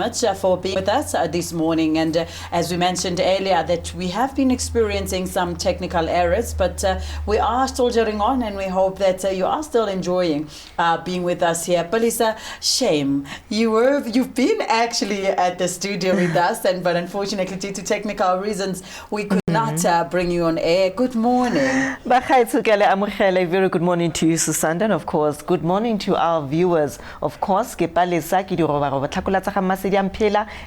much for being with us this morning, and as we mentioned earlier that we have been experiencing some technical errors, but we are soldiering on, and we hope that you are still enjoying being with us here. Palisa, shame you've been actually at the studio with us, but unfortunately due to technical reasons we could not bring you on air. Good morning. A very good morning to you, Susanda, and of course good morning to our viewers. Of course,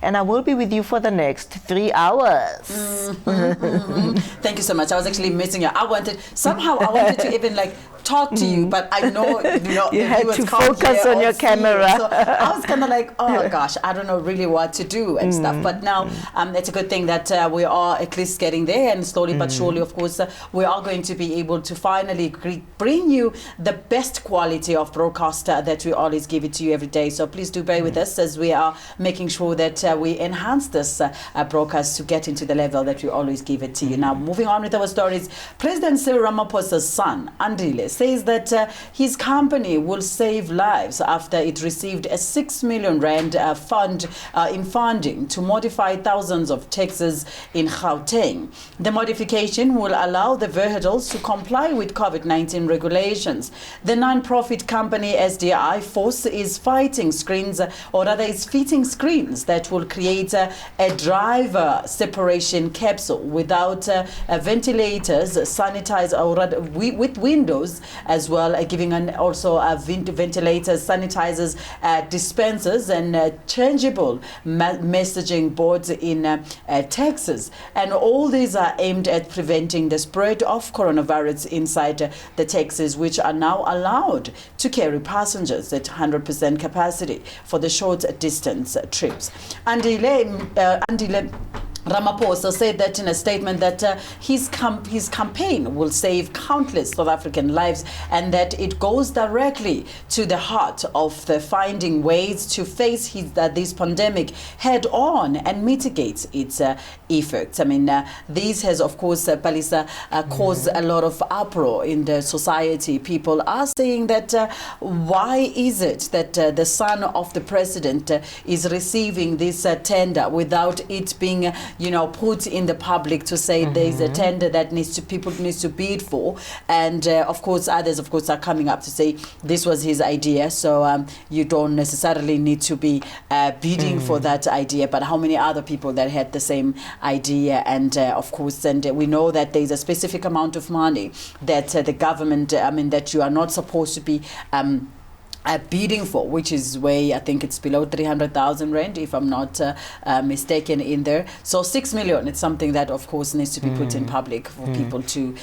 and I will be with you for the next 3 hours. Thank you so much. I was actually missing you. I wanted to even talk to you, but I know you had to focus on your camera. So I was kind of like, oh gosh, I don't know really what to do and stuff. But now it's a good thing that we are at least getting there, and slowly but surely, of course, we are going to be able to finally bring you the best quality of broadcast that we always give it to you every day. So please do bear with us as we are making sure that we enhance this broadcast to get into the level that we always give it to you. Now, moving on with our stories, President Cyril Ramaphosa's son, Andile, says that his company will save lives after it received a 6 million rand funding to modify thousands of taxis in Gauteng. The modification will allow the vehicles to comply with COVID-19 regulations. The non-profit company SDI Force is fitting screens that will create a driver separation capsule without ventilators, with windows as well, giving ventilators, sanitizers, dispensers, and changeable messaging boards in taxis. And all these are aimed at preventing the spread of coronavirus inside the taxis, which are now allowed to carry passengers at 100% capacity for the short distance trips. Andile Ramaphosa said that in a statement that his campaign will save countless South African lives, and that it goes directly to the heart of the finding ways to face this pandemic head on and mitigate its effects. I mean, this has, of course, Palisa, caused a lot of uproar in the society. People are saying that why is it that the son of the president is receiving this tender without it being put in the public to say there's a tender that people need to bid for, and of course others are coming up to say this was his idea, so you don't necessarily need to be bidding for that idea. But how many other people that had the same idea? And of course, and we know that there's a specific amount of money that the government, that you are not supposed to be bidding for, which is way, I think it's below 300,000 rand, if I'm not mistaken, in there. So 6 million, it's something that of course needs to be put in public for people to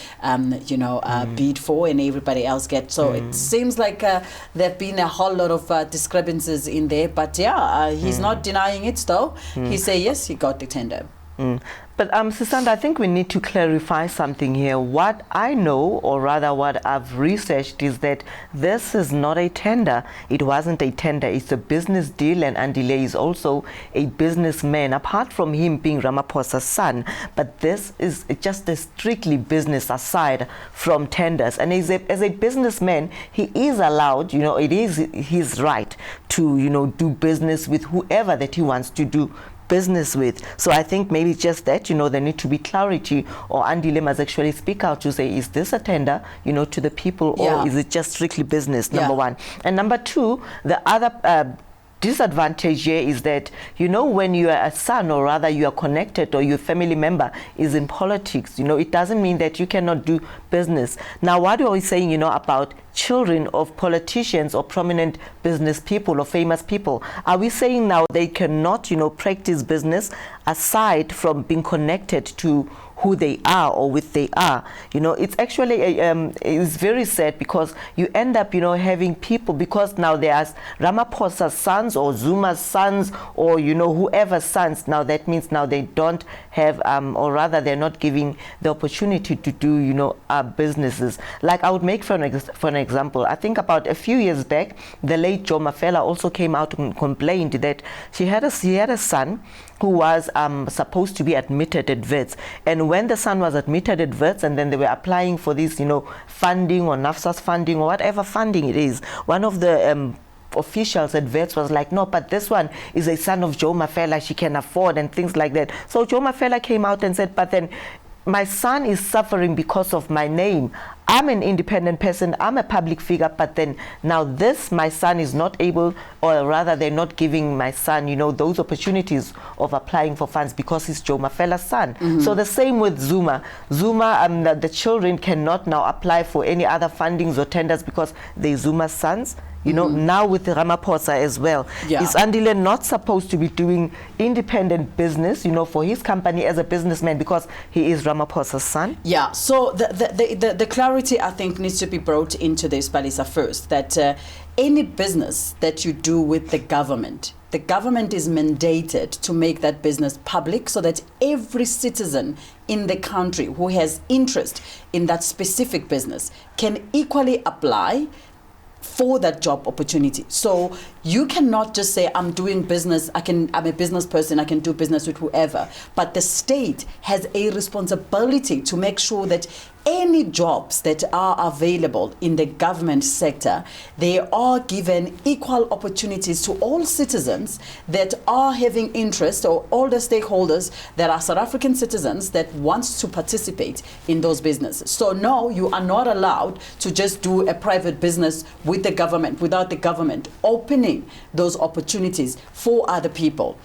bid for, and everybody else get. So it seems like there have been a whole lot of discrepancies in there, but he's not denying it though. He say yes, he got the tender. But Susanda, I think we need to clarify something here. What I know, or rather what I've researched, is that this is not a tender. It wasn't a tender. It's a business deal, and Andile is also a businessman, apart from him being Ramaphosa's son. But this is just a strictly business aside from tenders. And as a businessman, he is allowed, it is his right to, do business with whoever that he wants to do business with. So I think maybe just that, there need to be clarity, or Andile must actually speak out to say, is this a tender, to the people, or is it just strictly business, number one. And number two, the other disadvantage here is that, when you are a son, or rather you are connected, or your family member is in politics, it doesn't mean that you cannot do business. Now, what are we saying, about children of politicians or prominent business people or famous people? Are we saying now they cannot, practice business aside from being connected to who they are or with they are? It's actually it's very sad, because you end up having people, because now there's Ramaphosa's sons or Zuma's sons, or whoever's sons. Now that means now they don't have or rather they're not giving the opportunity to do businesses. Like I would make for an example, I think about a few years back, the late Jo Mafela also came out and complained that he had a son who was supposed to be admitted at Wits. And when the son was admitted at Wits, and then they were applying for this, funding, or NAFSA's funding, or whatever funding it is, one of the officials at Wits was like, no, but this one is a son of Joe Mafela, she can afford, and things like that. So Joe Mafela came out and said, but then my son is suffering because of my name. I'm an independent person, I'm a public figure, but then now this, my son is not able, or rather they're not giving my son, you know, those opportunities of applying for funds because he's Joe Mafela's son. So the same with Zuma. Zuma, the children cannot now apply for any other fundings or tenders because they're Zuma's sons. You know, now with Ramaphosa as well. Yeah. Is Andile not supposed to be doing independent business, you know, for his company as a businessman because he is Ramaphosa's son? Yeah, so the clarity I think needs to be brought into this, Balisa, first, that any business that you do with the government is mandated to make that business public so that every citizen in the country who has interest in that specific business can equally apply for that job opportunity. So you cannot just say, I'm doing business, I'm a business person, I can do business with whoever. But the state has a responsibility to make sure that any jobs that are available in the government sector, they are given equal opportunities to all citizens that are having interest, or all the stakeholders that are South African citizens that wants to participate in those businesses. So no, you are not allowed to just do a private business with the government without the government opening those opportunities for other people.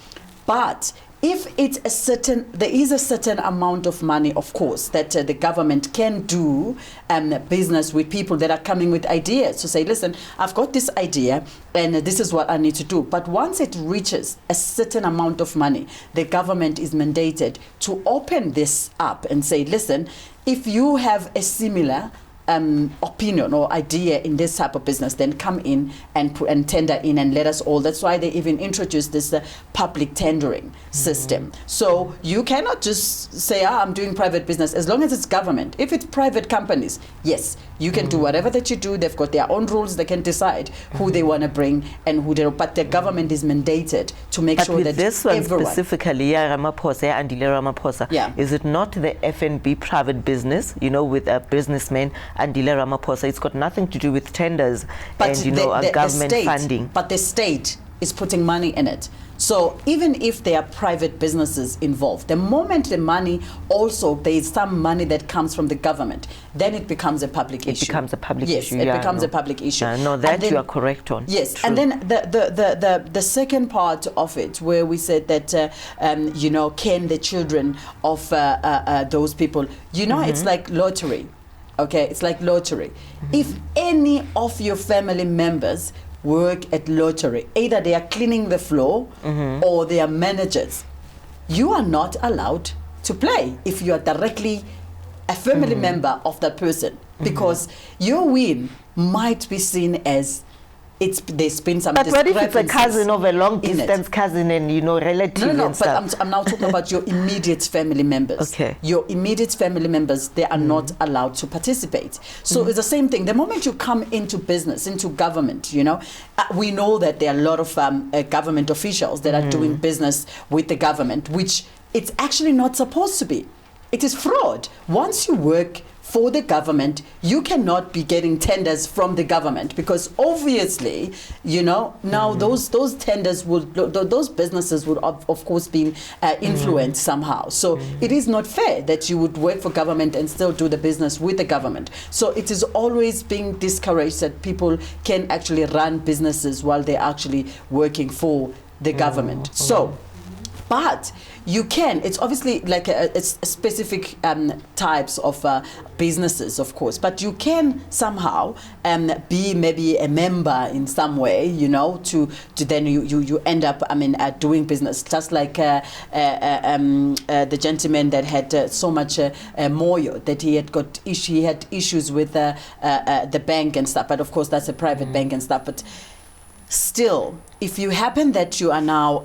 But if it's there is a certain amount of money, of course, that the government can do business with people that are coming with ideas to say, listen, I've got this idea and this is what I need to do. But once it reaches a certain amount of money, the government is mandated to open this up and say, listen, if you have a similar opinion or idea in this type of business, then come in and tender in and let us all. That's why they even introduced this public tendering system. So you cannot just say, I'm doing private business, as long as it's government. If it's private companies, yes, you can do whatever that you do. They've got their own rules. They can decide who they want to bring and who they. But the government is mandated to make sure that this one everyone, specifically, Ramaphosa, Andile Ramaphosa, is it not the FNB private business, you know, with a businessman Andile Ramaphosa? It's got nothing to do with tenders and, you know, government funding. But the state is putting money in it. So even if there are private businesses involved, the moment the money also, there is some money that comes from the government, then it becomes a public issue. It becomes a public issue. Yes, it becomes a public issue. No, that then, you are correct on. Yes, True. and then the second part of it, where we said that, you know, can the children of those people, you know, it's like lottery. Okay, it's like lottery. If any of your family members work at lottery, either they are cleaning the floor or they are managers, you are not allowed to play if you are directly a family member of that person, because your win might be seen as there's been some But what if it's a cousin of a long distance cousin and, you know, relative? No, and but I'm now talking about your immediate family members. Okay. Your immediate family members, they are not allowed to participate. So it's the same thing. The moment you come into business, into government, you know, we know that there are a lot of government officials that are doing business with the government, which it's actually not supposed to be. It is fraud. Once you work for the government, you cannot be getting tenders from the government, because obviously, you know, now those tenders those businesses would of course be influenced somehow. So it is not fair that you would work for government and still do the business with the government. So it is always being discouraged that people can actually run businesses while they're actually working for the government. So, but you can, it's obviously like it's specific types of businesses, of course, but you can somehow be maybe a member in some way, you know, to then you end up, doing business, just like the gentleman that had so much moyo, that he had issues with the bank and stuff, but of course that's a private bank and stuff, but still, if you happen that you are now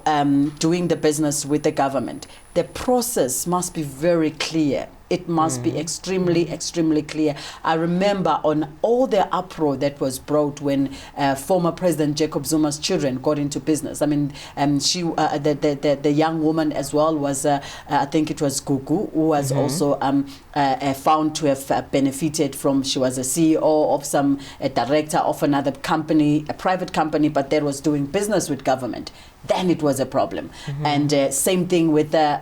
doing the business with the government, the process must be very clear. It must be extremely clear. I remember on all the uproar that was brought when former President Jacob Zuma's children got into business. I mean, the young woman as well was, I think it was Gugu, who was also found to have benefited from, she was a CEO of a director of another company, a private company, but that was doing business with government. Then it was a problem. And same thing with the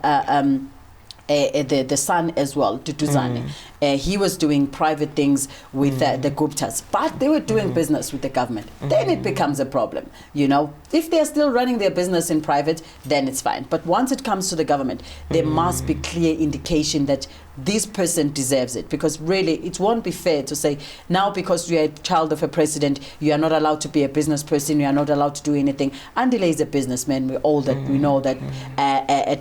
son as well, Tutuzane. He was doing private things with the Guptas, but they were doing business with the government. Then it becomes a problem. You know, if they're still running their business in private, then it's fine. But once it comes to the government, there must be clear indication that this person deserves it, because really it won't be fair to say now because you are a child of a president, you are not allowed to be a business person, you are not allowed to do anything. Andile is a businessman, we all that we know that.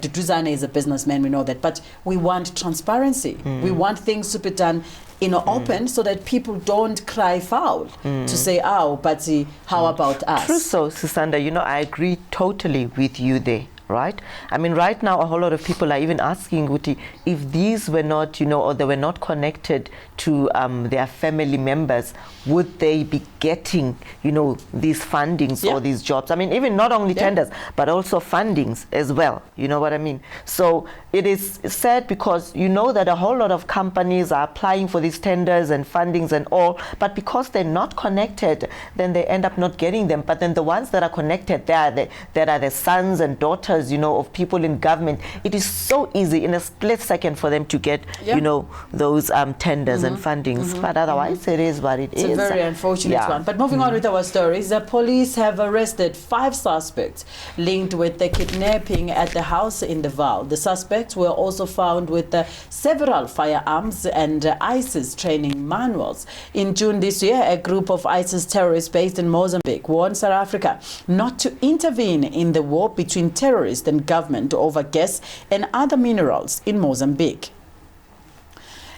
Tutuzane is a businessman, we know that. But we want transparency. We want things to be done open, so that people don't cry foul to say, oh, but how about us? True. So, Sisanda, you know, I agree totally with you there. Right? I mean, right now, a whole lot of people are even asking, Guti, if these were not, you know, or they were not connected to their family members, would they be getting, you know, these fundings or these jobs? I mean, even not only tenders, but also fundings as well. You know what I mean? So it is sad because you know that a whole lot of companies are applying for these tenders and fundings and all, but because they're not connected, then they end up not getting them. But then the ones that are connected, that are the sons and daughters, you know, of people in government. It is so easy in a split second for them to get, you know, those tenders and fundings. But otherwise, it is what it is. It's a very unfortunate one. But moving on with our stories, the police have arrested 5 suspects linked with the kidnapping at the house in the Vaal. The suspects were also found with several firearms and ISIS training manuals. In June this year, a group of ISIS terrorists based in Mozambique warned South Africa not to intervene in the war between terrorists and government over gas and other minerals in Mozambique.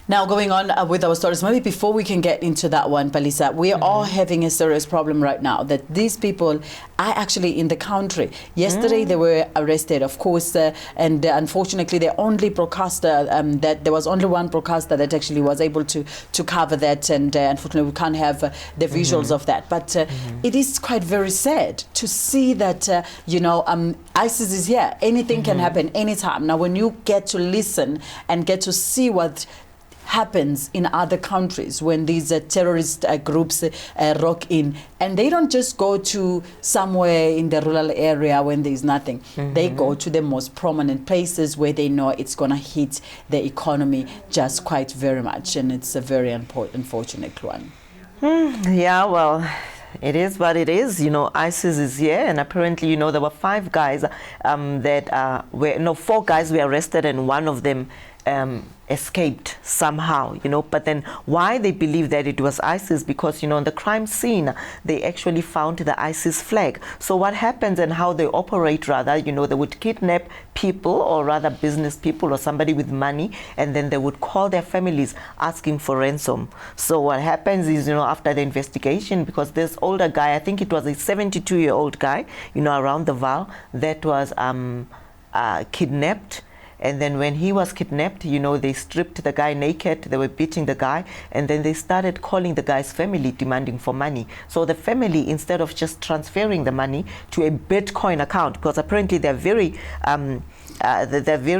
Now, going on with our stories, maybe before we can get into that one, Palisa, we are all having a serious problem right now that these people are actually in the country. Yesterday, they were arrested, of course, and unfortunately, the only broadcaster, that there was only one broadcaster that actually was able to cover that, and unfortunately, we can't have the visuals of that. But it is quite very sad to see that, you know, ISIS is here. Anything can happen anytime. Now, when you get to listen and get to see what happens in other countries when these terrorist groups rock in, and they don't just go to somewhere in the rural area when there's nothing. They go to the most prominent places where they know it's going to hit the economy just quite very much, and it's a very unfortunate one. Yeah, well, it is what it is. You know, ISIS is here, and apparently, you know, there were 5 guys 4 guys were arrested, and one of them escaped somehow, you know. But then why they believe that it was ISIS, because, you know, on the crime scene they actually found the ISIS flag. So what happens and how they operate, rather, you know, they would kidnap people, or rather business people or somebody with money, and then they would call their families asking for ransom. So what happens is, you know, after the investigation, because this older guy, I think it was a 72-year-old guy, you know, around the Vaal, that was kidnapped. And then when he was kidnapped, you know, they stripped the guy naked, they were beating the guy, and then they started calling the guy's family demanding for money. So the family, instead of just transferring the money to a Bitcoin account, because apparently they're very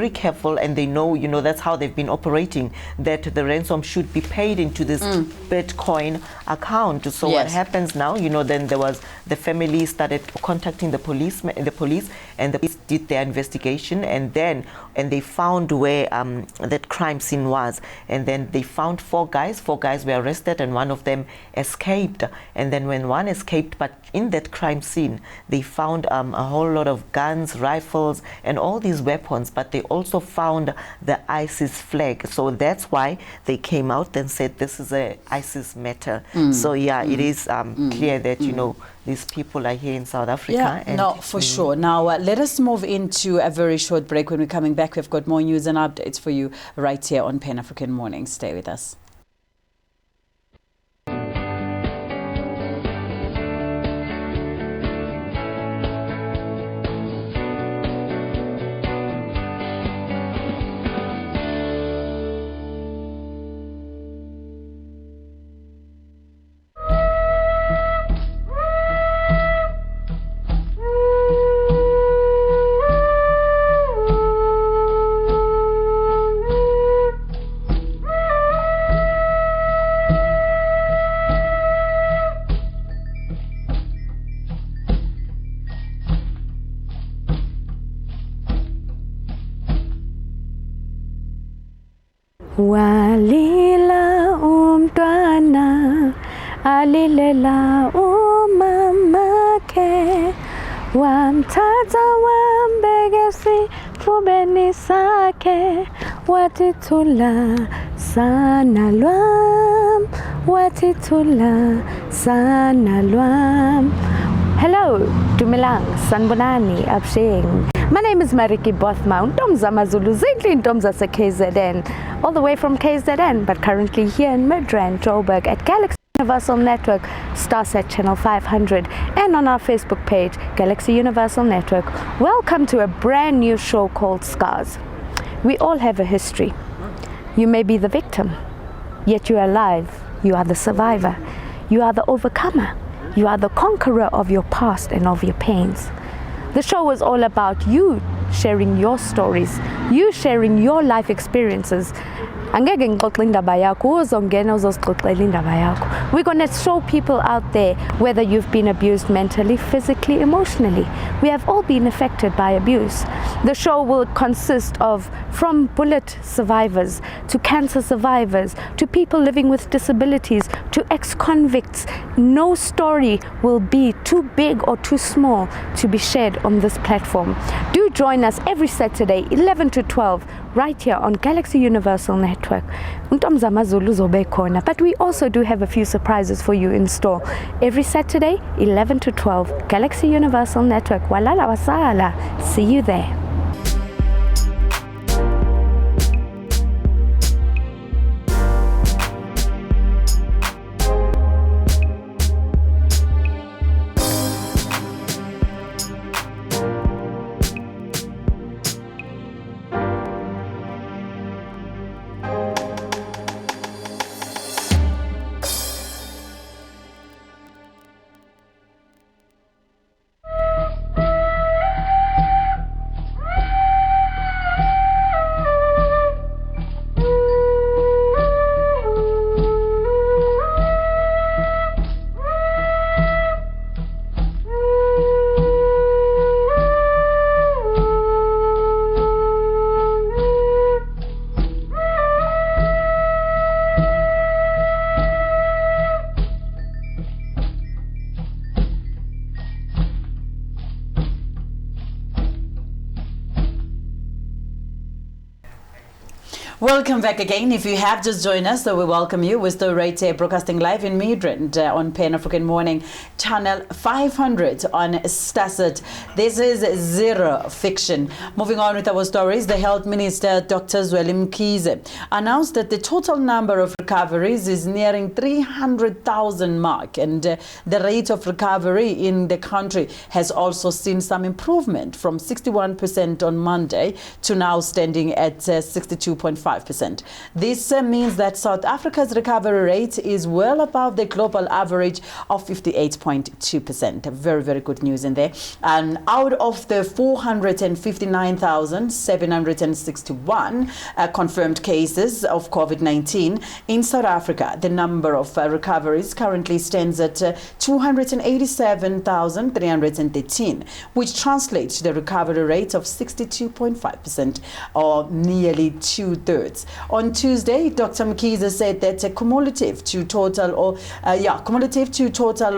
careful, and they know, you know, that's how they've been operating, that the ransom should be paid into this Bitcoin account. So what happens now, you know, then there was, the family started contacting the police, and the police did their investigation, and they found where that crime scene was, and then they found 4 guys were arrested, and one of them escaped. And then when one escaped, but in that crime scene they found a whole lot of guns, rifles, and all these weapons, but they also found the ISIS flag. So that's why they came out and said this is a ISIS matter. So yeah, it is clear that, you know, these people are here in South Africa. Yeah, and no, for sure. Now, let us move into a very short break. When we're coming back, we've got more news and updates for you right here on Pan African Mornings. Stay with us. Walila umntwana alilela umamake wamthatha wambeka esifubeni sakhe wathi thula sana lwam wathi thula sana lwam. Hello, Dumelang, Sanbonani, Absheng. My name is Mariki Bothma, Ntomza Mazulu, Zindli Ntomza se KZN, all the way from KZN, but currently here in Midrand, Joburg, at Galaxy Universal Network, Starset Channel 500, and on our Facebook page, Galaxy Universal Network. Welcome to a brand new show called Scars. We all have a history. You may be the victim, yet you are alive. You are the survivor. You are the overcomer. You are the conqueror of your past and of your pains. The show is all about you sharing your stories, you sharing your life experiences. We're going to show people out there whether you've been abused mentally, physically, emotionally. We have all been affected by abuse. The show will consist of from bullet survivors to cancer survivors to people living with disabilities to ex-convicts. No story will be too big or too small to be shared on this platform. Do join us every Saturday 11 to 12 right here on Galaxy Universal Network. But we also do have a few surprises for you in store. Every Saturday 11 to 12 Galaxy Universal Network. Walala wasala. See you there. Welcome back again. If you have just joined us, so we welcome you. We're still right here broadcasting live in Midrand on Pan African Morning, channel 500 on Starset. This is Zero Fiction. Moving on with our stories, the Health Minister, Dr. Zweli Mkhize, announced that the total number of recoveries is nearing 300,000 mark, and the rate of recovery in the country has also seen some improvement from 61% on Monday to now standing at 62.5%. This means that South Africa's recovery rate is well above the global average of 58.2%. Very, very good news in there. And out of the 459,761 confirmed cases of COVID-19 in South Africa, the number of recoveries currently stands at 287,313, which translates to the recovery rate of 62.5%, or nearly two-thirds. On Tuesday, Dr. Mkhize said that cumulative to total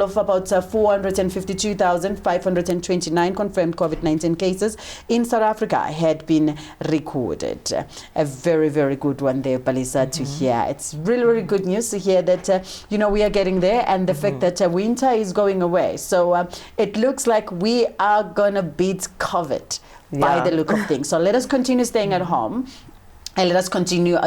of about 452,529 confirmed COVID-19 cases in South Africa had been recorded. A very, very good one there, Balisa, to hear. It's really, really good news to hear that, we are getting there, and the fact that winter is going away. So it looks like we are going to beat COVID by the look of things. So let us continue staying at home. And let us continue,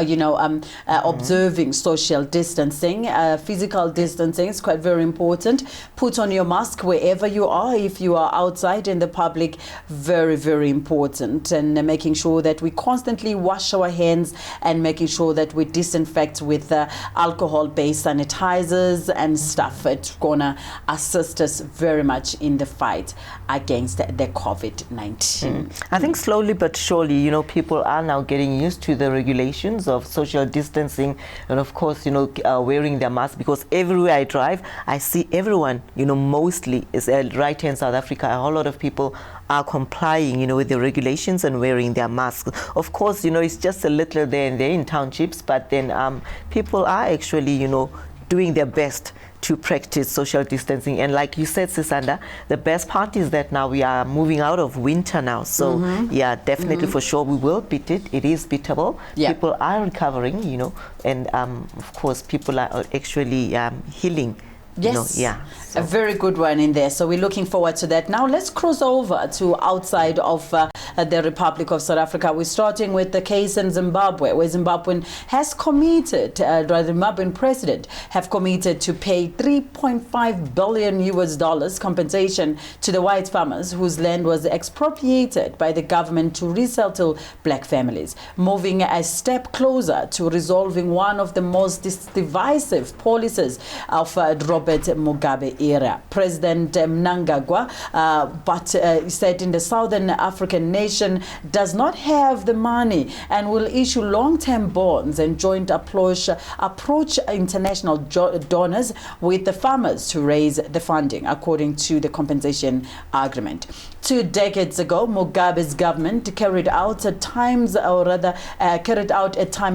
observing social distancing. Physical distancing is quite very important. Put on your mask wherever you are. If you are outside in the public, very, very important. And making sure that we constantly wash our hands and making sure that we disinfect with alcohol-based sanitizers and stuff. It's going to assist us very much in the fight against the COVID-19. I think slowly but surely, people are now getting used to the regulations of social distancing and, of course, wearing their masks, because everywhere I drive, I see everyone, mostly is right here in South Africa, a whole lot of people are complying, with the regulations and wearing their masks. Of course, it's just a little there and there in townships, but then people are actually, doing their best to practice social distancing. And like you said, Sisanda, the best part is that now we are moving out of winter now. So yeah, definitely for sure we will beat it. It is beatable. Yeah. People are recovering, and of course people are actually healing. Yes, Yeah. a very good one in there. So we're looking forward to that. Now let's cross over to outside of the Republic of South Africa. We're starting with the case in Zimbabwe, where Zimbabwean has committed, the Zimbabwean president have committed to pay $3.5 billion US compensation to the white farmers whose land was expropriated by the government to resettle black families, moving a step closer to resolving one of the most divisive policies of Robert Mugabe era. President Mnangagwa he said in the Southern African nation does not have the money and will issue long-term bonds and joint approach international donors with the farmers to raise the funding, according to the compensation agreement. 2 decades ago, Mugabe's government carried out at times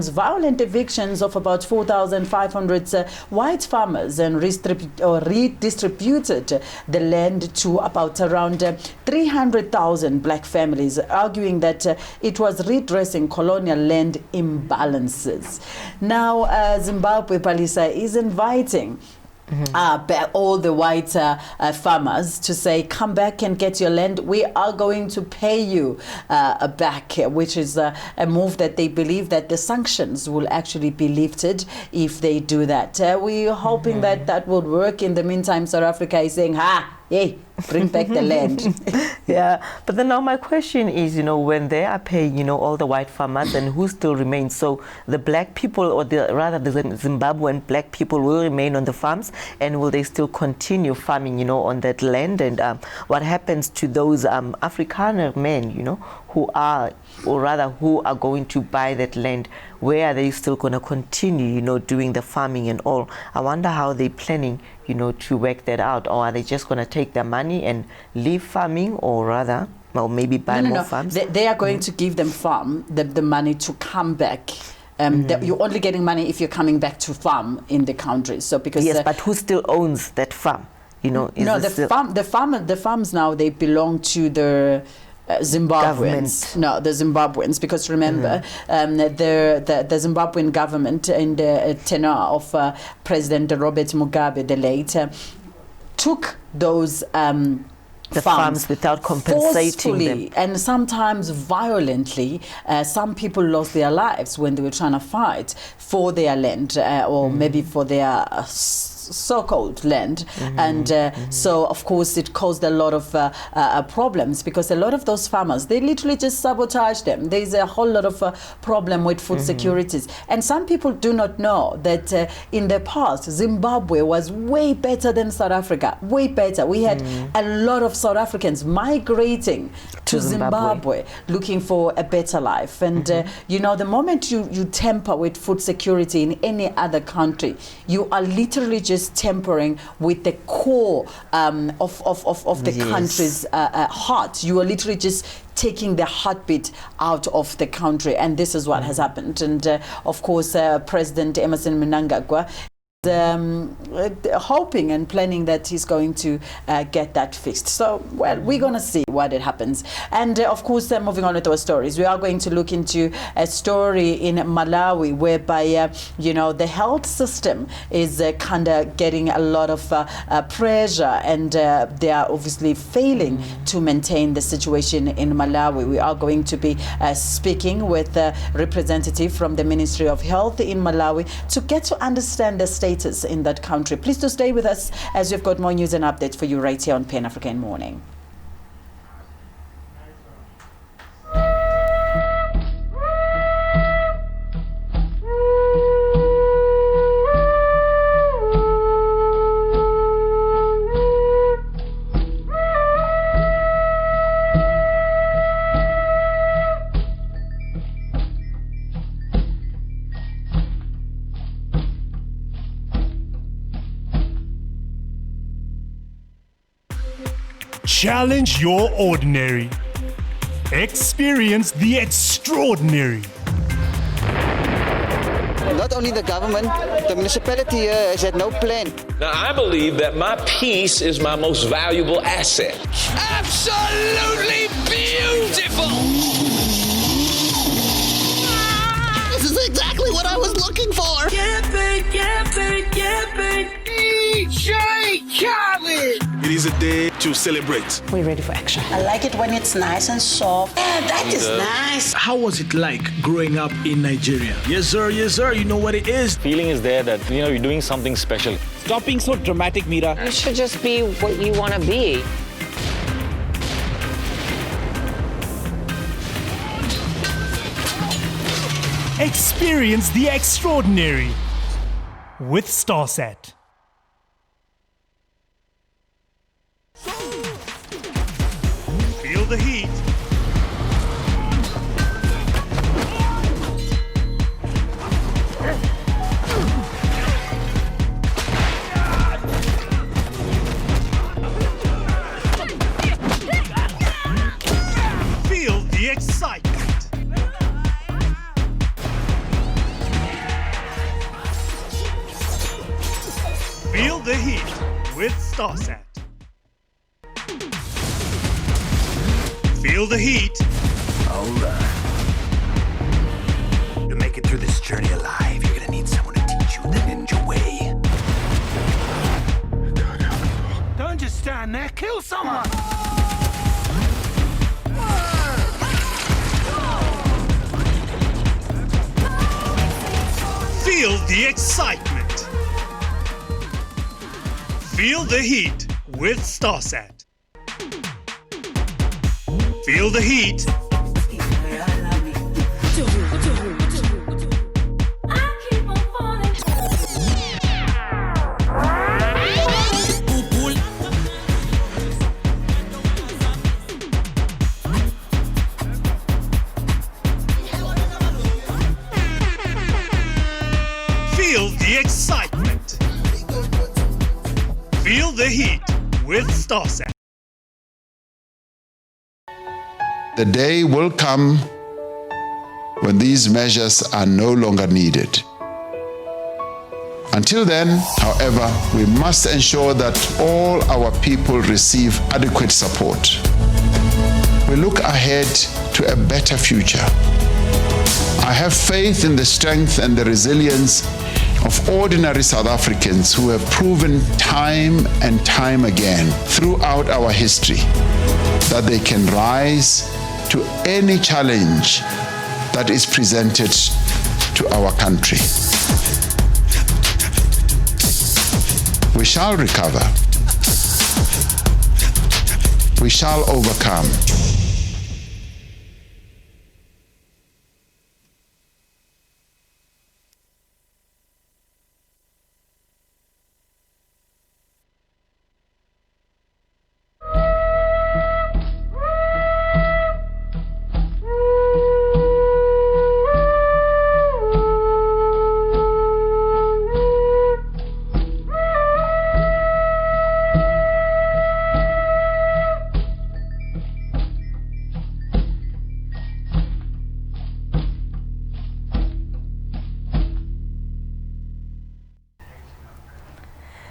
violent evictions of about 4,500 white farmers and redistributed the land to about around 300,000 black families, arguing that it was redressing colonial land imbalances. Now, Zimbabwe Palisa is inviting all the white farmers to say, come back and get your land. We are going to pay you back, which is a move that they believe that the sanctions will actually be lifted if they do that. We're hoping that that would work. In the meantime, South Africa is saying, hey, bring back the land. Yeah, but then now my question is, when they are paying, all the white farmers, and who still remains? So the black people, or the Zimbabwean black people, will remain on the farms, and will they still continue farming, on that land? And what happens to those Afrikaner men, who are going to buy that land? Where are they still going to continue, doing the farming and all? I wonder how they're planning, to work that out, or are they just going to take their money and leave farming, or rather, well, maybe buy more farms? They are going to give them the money to come back. You're only getting money if you're coming back to farm in the country. So because yes, but who still owns that farm? The farms now, they belong to the Zimbabweans. No, the Zimbabweans, because remember, the Zimbabwean government in the tenure of President Robert Mugabe, the late, took those the farms without compensating them, and sometimes violently. Some people lost their lives when they were trying to fight for their land, or maybe for their so-called land, and so of course it caused a lot of problems, because a lot of those farmers, they literally just sabotage them. There's a whole lot of problem with food securities, and some people do not know that in the past Zimbabwe was way better than South Africa, way better. We had a lot of South Africans migrating to Zimbabwe looking for a better life, and the moment you tamper with food security in any other country, you are literally just tampering with the core of the country's heart. You are literally just taking the heartbeat out of the country, and this is what has happened. And of course, President Emmerson Mnangagwa hoping and planning that he's going to get that fixed. So, well, we're going to see what it happens. And of course, moving on with our stories, we are going to look into a story in Malawi whereby, the health system is kind of getting a lot of pressure, and they are obviously failing to maintain the situation in Malawi. We are going to be speaking with a representative from the Ministry of Health in Malawi to get to understand the status in that country. Please do stay with us, as we've got more news and updates for you right here on Pan African Morning. Challenge your ordinary. Experience the extraordinary. Not only the government, the municipality here has had no plan. Now, I believe that my peace is my most valuable asset. Absolutely beautiful! This is exactly what I was looking for! DJ Khaled! It is a day to celebrate. We're ready for action. I like it when it's nice and soft. Yeah, that is nice. How was it like growing up in Nigeria? Yes, sir, you know what it is. Feeling is there that, you're doing something special. Stop being so dramatic, Mira. You should just be what you want to be. Experience the extraordinary with StarSat. Feel the heat. Feel the excitement. Feel the heat with StarSat. Feel the heat. All right. To make it through this journey alive, you're gonna need someone to teach you the ninja way. Don't just stand there, kill someone! Feel the excitement. Feel the heat with StarSat. Feel the heat. Feel the excitement. Feel the heat with StarSat. The day will come when these measures are no longer needed. Until then, however, we must ensure that all our people receive adequate support. We look ahead to a better future. I have faith in the strength and the resilience of ordinary South Africans who have proven time and time again throughout our history that they can rise to any challenge that is presented to our country. We shall recover. We shall overcome.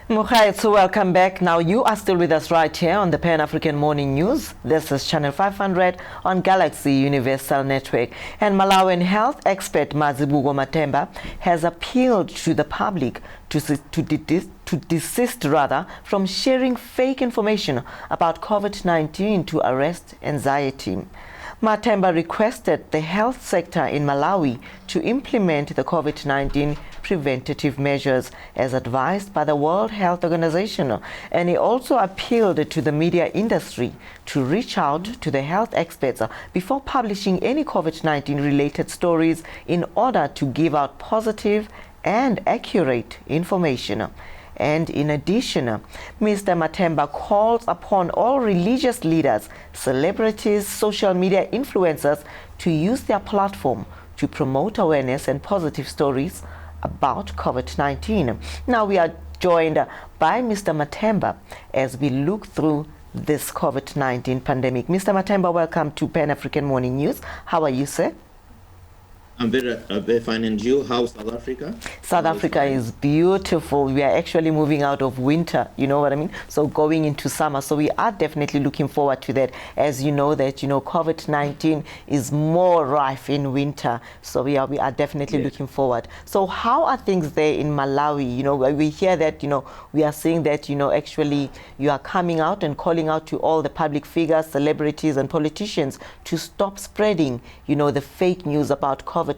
Mukhaid, so welcome back. Now you are still with us right here on the Pan-African Morning News. This is Channel 500 on Galaxy Universal Network. And Malawian health expert Mazibuko Matemba has appealed to the public to desist from sharing fake information about COVID-19 to arrest anxiety. Matemba requested the health sector in Malawi to implement the COVID-19 preventative measures as advised by the World Health Organization, and he also appealed to the media industry to reach out to the health experts before publishing any COVID-19 related stories in order to give out positive and accurate information. And in addition, Mr. Matemba calls upon all religious leaders, celebrities, social media influencers to use their platform to promote awareness and positive stories about COVID-19. Now we are joined by Mr. Matemba as we look through this COVID-19 pandemic. Mr. Matemba, welcome to Pan-African Morning News. How are you, sir? I'm very fine. And you? How's South Africa? South Africa is beautiful. We are actually moving out of winter, you know what I mean? So going into summer. So we are definitely looking forward to that. As you know that, COVID-19 is more rife in winter. So we are definitely looking forward. So how are things there in Malawi? We hear that, we are seeing that, actually you are coming out and calling out to all the public figures, celebrities and politicians to stop spreading, the fake news about COVID-19.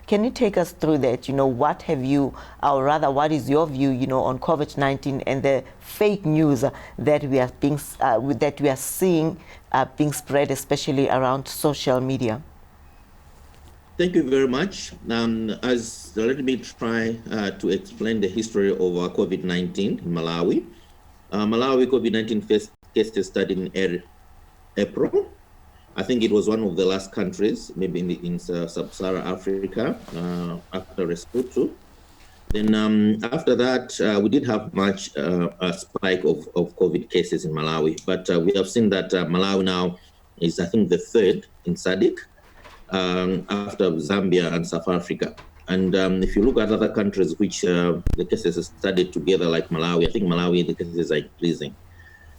Can you take us through that? What have you, or rather, what is your view, on COVID-19 and the fake news that we are seeing being spread, especially around social media? Thank you very much. Let me try to explain the history of COVID-19 in Malawi. Malawi COVID-19 first cases started in April. I think it was one of the last countries, maybe in sub-Saharan Africa, after Lesotho. Then after that, we did have a spike of COVID cases in Malawi, but we have seen that Malawi now is, I think, the third in SADC after Zambia and South Africa. And if you look at other countries which the cases are studied together, like Malawi, I think Malawi, the cases are increasing.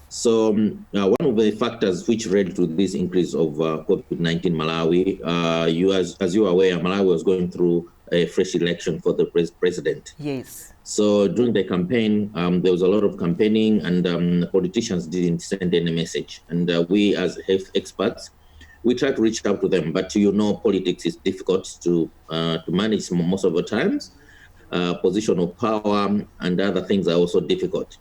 So one of the factors which led to this increase of COVID-19 in Malawi, as you are aware, Malawi was going through a fresh election for the president. Yes. So during the campaign, there was a lot of campaigning, and politicians didn't send any message. And we, as health experts, we try to reach out to them. But politics is difficult to manage most of the times. Position of power and other things are also difficult.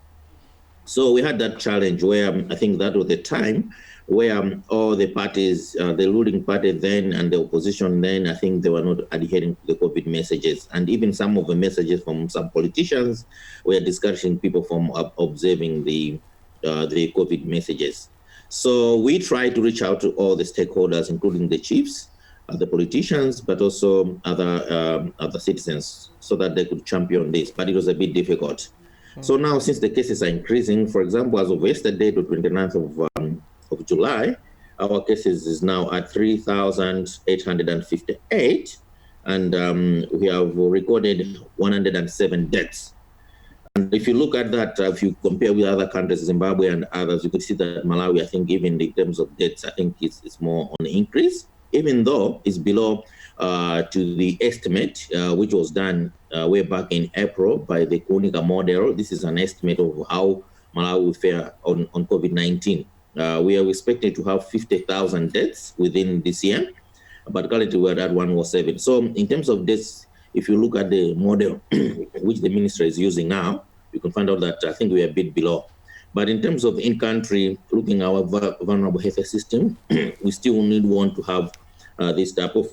So we had that challenge where I think that was the time where all the parties, the ruling party then and the opposition then, I think they were not adhering to the COVID messages. And even some of the messages from some politicians were discouraging people from observing the COVID messages. So we tried to reach out to all the stakeholders, including the chiefs, the politicians, but also other citizens, so that they could champion this. But it was a bit difficult. So now, since the cases are increasing, for example, as of yesterday, the 29th of July, our cases is now at 3,858, and we have recorded 107 deaths. And if you look at that, if you compare with other countries, Zimbabwe and others, you can see that Malawi, I think, even in terms of deaths, I think it's more on the increase, even though it's below to the estimate, which was done way back in April by the Kunika model. This is an estimate of how Malawi will fare on COVID-19. We are expecting to have 50,000 deaths within this year, but currently we're at 107. So in terms of deaths, if you look at the model which the ministry is using now, you can find out that I think we're a bit below. But in terms of in-country, looking at our vulnerable health system, we still want to have this type of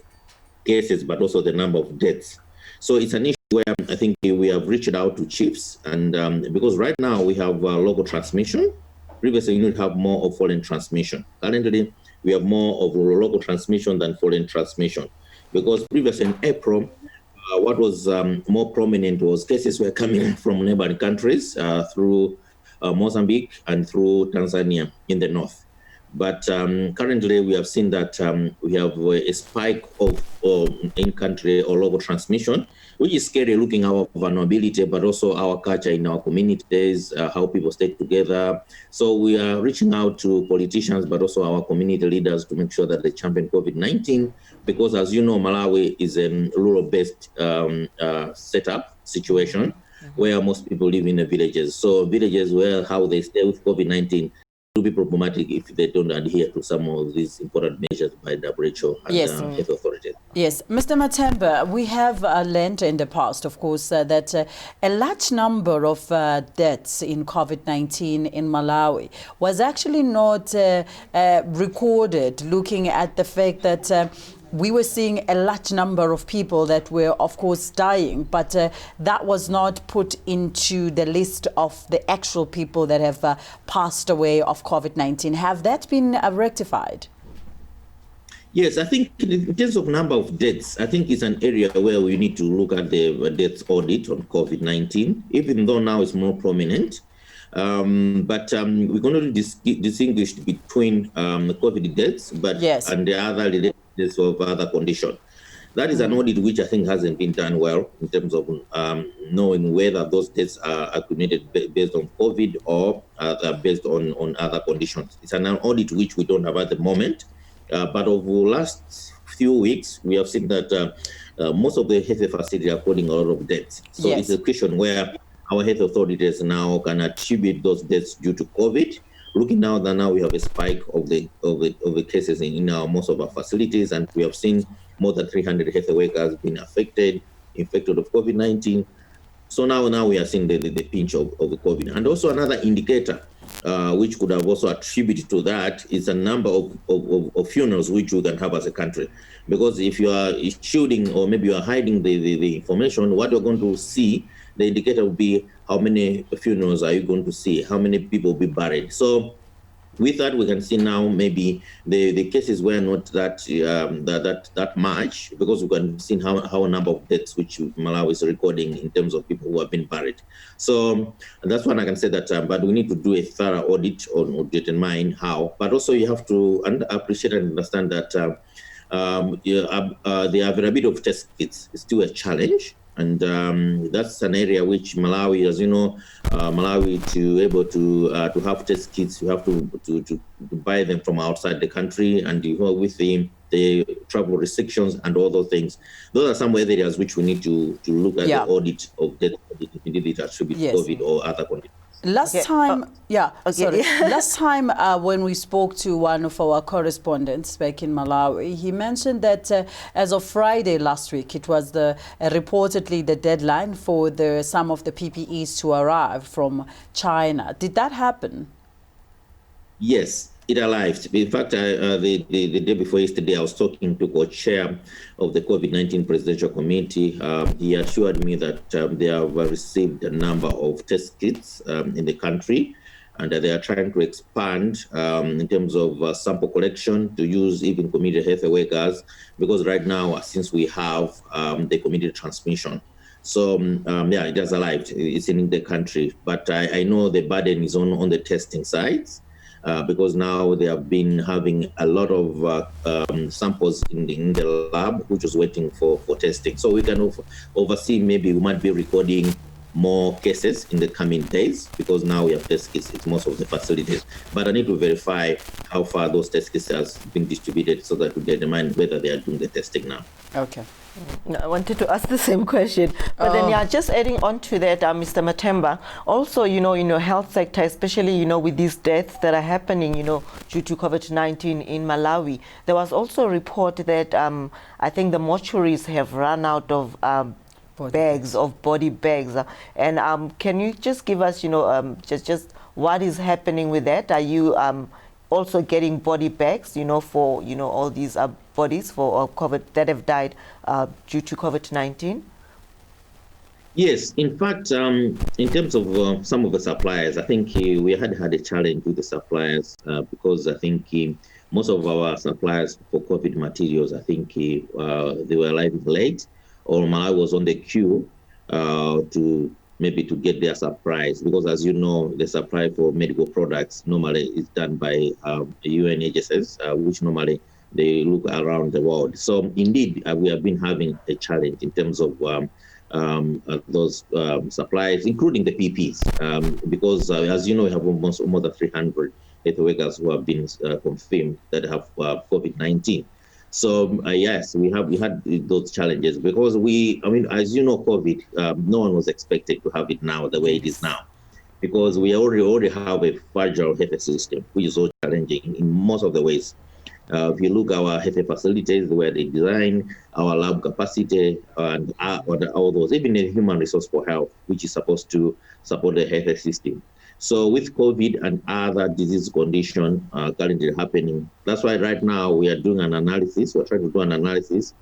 cases, but also the number of deaths. So it's an issue where I think we have reached out to chiefs, and because right now we have local transmission. Previously, you need to have more of foreign transmission. Currently, we have more of local transmission than foreign transmission, because previously in April, what was more prominent was cases were coming from neighboring countries through Mozambique and through Tanzania in the north. But currently, we have seen that we have a spike of in-country or local transmission, which is scary, looking at our vulnerability, but also our culture in our communities, how people stay together. So we are reaching out to politicians, but also our community leaders to make sure that they champion COVID-19, because as you know, Malawi is a rural-based setup situation where most people live in the villages. So villages where how they stay with COVID-19 will be problematic if they don't adhere to some of these important measures by WHO and health authorities. Yes, Mr. Matemba, we have learned in the past, of course, that a large number of deaths in COVID-19 in Malawi was actually not recorded, looking at the fact that we were seeing a large number of people that were, of course, dying, but that was not put into the list of the actual people that have passed away of COVID-19. Have that been rectified? Yes, I think in terms of number of deaths, I think it's an area where we need to look at the death audit on COVID-19, even though now it's more prominent. But we're going to distinguish between COVID deaths and the other related deaths of other conditions. That is an audit which I think hasn't been done well in terms of knowing whether those deaths are accumulated based on COVID or they're based on other conditions. It's an audit which we don't have at the moment. But over the last few weeks, we have seen that most of the health facilities are recording a lot of deaths. So it's a question where our health authorities now can attribute those deaths due to COVID. Looking now that now we have a spike of the cases in most of our facilities, and we have seen more than 300 health workers being infected of COVID-19. So now we are seeing the pinch of the COVID. And also another indicator which could have also attributed to that is a number of funerals which we can have as a country. Because if you are shielding or maybe you are hiding the information, what you're going to see, the indicator will be how many funerals are you going to see, how many people will be buried. So with that, we can see now maybe the cases were not that much, because we can see how a number of deaths which Malawi is recording in terms of people who have been buried. So that's one I can say that, but we need to do a thorough audit or determine how. But also you have to appreciate and understand that the availability of test kits is still a challenge. And that's an area which Malawi, as you know, Malawi, to able to have test kits, you have to buy them from outside the country, and with the travel restrictions and all those things. Those are some areas which we need to look at the audit of that it attribute COVID or other conditions. Last time, last time when we spoke to one of our correspondents back in Malawi, he mentioned that as of Friday last week, it was reportedly the deadline for some of the PPEs to arrive from China. Did that happen? Yes. It arrived. In fact, the day before yesterday, I was talking to co-chair of the COVID-19 Presidential Committee. He assured me that they have received a number of test kits in the country, and they are trying to expand in terms of sample collection to use even community health workers, because right now, since we have the community transmission, so it has arrived. It's in the country, but I know the burden is on the testing sites. Because now they have been having a lot of samples in the lab, which is waiting for testing. So we can oversee, maybe we might be recording more cases in the coming days, because now we have test kits in most of the facilities. But I need to verify how far those test kits have been distributed so that we determine whether they are doing the testing now. Okay. No, I wanted to ask the same question, but then just adding on to that, Mr. Matemba, also, in your health sector, especially, with these deaths that are happening, due to COVID-19 in Malawi, there was also a report that I think the mortuaries have run out of body bags. And can you just give us, just what is happening with that? Are you also getting body bags, for, all these bodies for COVID that have died due to COVID-19? Yes, in fact, in terms of some of the suppliers, I think we had a challenge with the suppliers because I think most of our suppliers for COVID materials, I think they were arriving late, or Malawi was on the queue to get their supplies, because as you know, the supply for medical products normally is done by UN agencies, which normally they look around the world. So indeed, we have been having a challenge in terms of those supplies, including the PPs, because as you know, we have almost more than 300 health workers who have been confirmed that have COVID-19. So yes, we had those challenges, because as you know, COVID, no one was expected to have it now the way it is now, because we already have a fragile health system, which is so challenging in most of the ways. If you look at our health facilities, where they design our lab capacity and all those, even the human resource for health, which is supposed to support the health system. So with COVID and other disease conditions currently happening, that's why right now we are doing an analysis. We're trying to do an analysis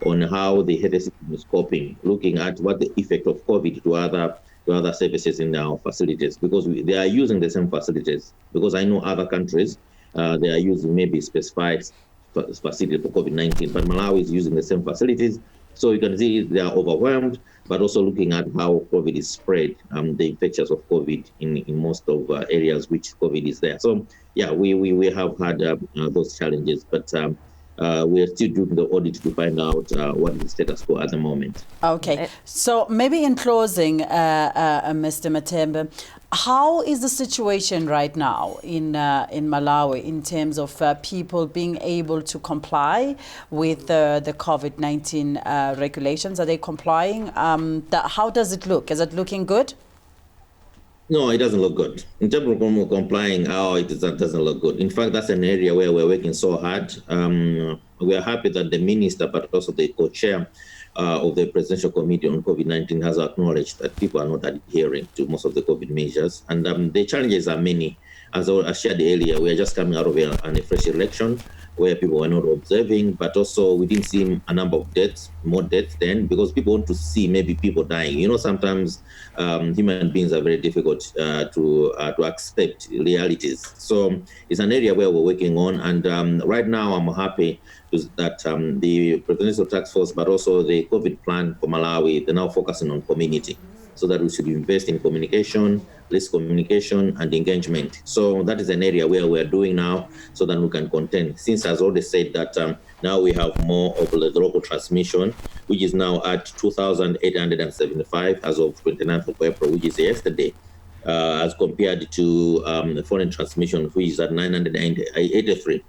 on how the health system is coping, looking at what the effect of COVID to other services in our facilities, because they are using the same facilities. Because I know other countries, they are using maybe specified facilities for COVID-19, but Malawi is using the same facilities. So you can see they are overwhelmed, but also looking at how COVID is spread, the infections of COVID in most of areas which COVID is there. So yeah, we have had those challenges, but we are still doing the audit to find out what is the status quo at the moment. Okay, so maybe in closing, Mr. Matembe, how is the situation right now in Malawi in terms of people being able to comply with the COVID-19 regulations? Are they complying? How does it look? Is it looking good? No, it doesn't look good. In terms of complying, it doesn't look good. In fact, that's an area where we're working so hard. We are happy that the minister, but also the co-chair of the Presidential Committee on COVID-19 has acknowledged that people are not adhering to most of the COVID measures. And the challenges are many. As I shared earlier, we are just coming out of a fresh election where people were not observing, but also we didn't see a number of deaths, more deaths then, because people want to see maybe people dying. You know, sometimes human beings are very difficult to accept realities. So it's an area where we're working on. And right now I'm happy that the Presidential Task Force, but also the COVID plan for Malawi, they're now focusing on community, so that we should invest in communication, risk communication, and engagement. So that is an area where we are doing now so that we can contain. Since I've already said that now we have more of the local transmission, which is now at 2,875 as of 29th of April, which is yesterday, as compared to the foreign transmission, which is at 983.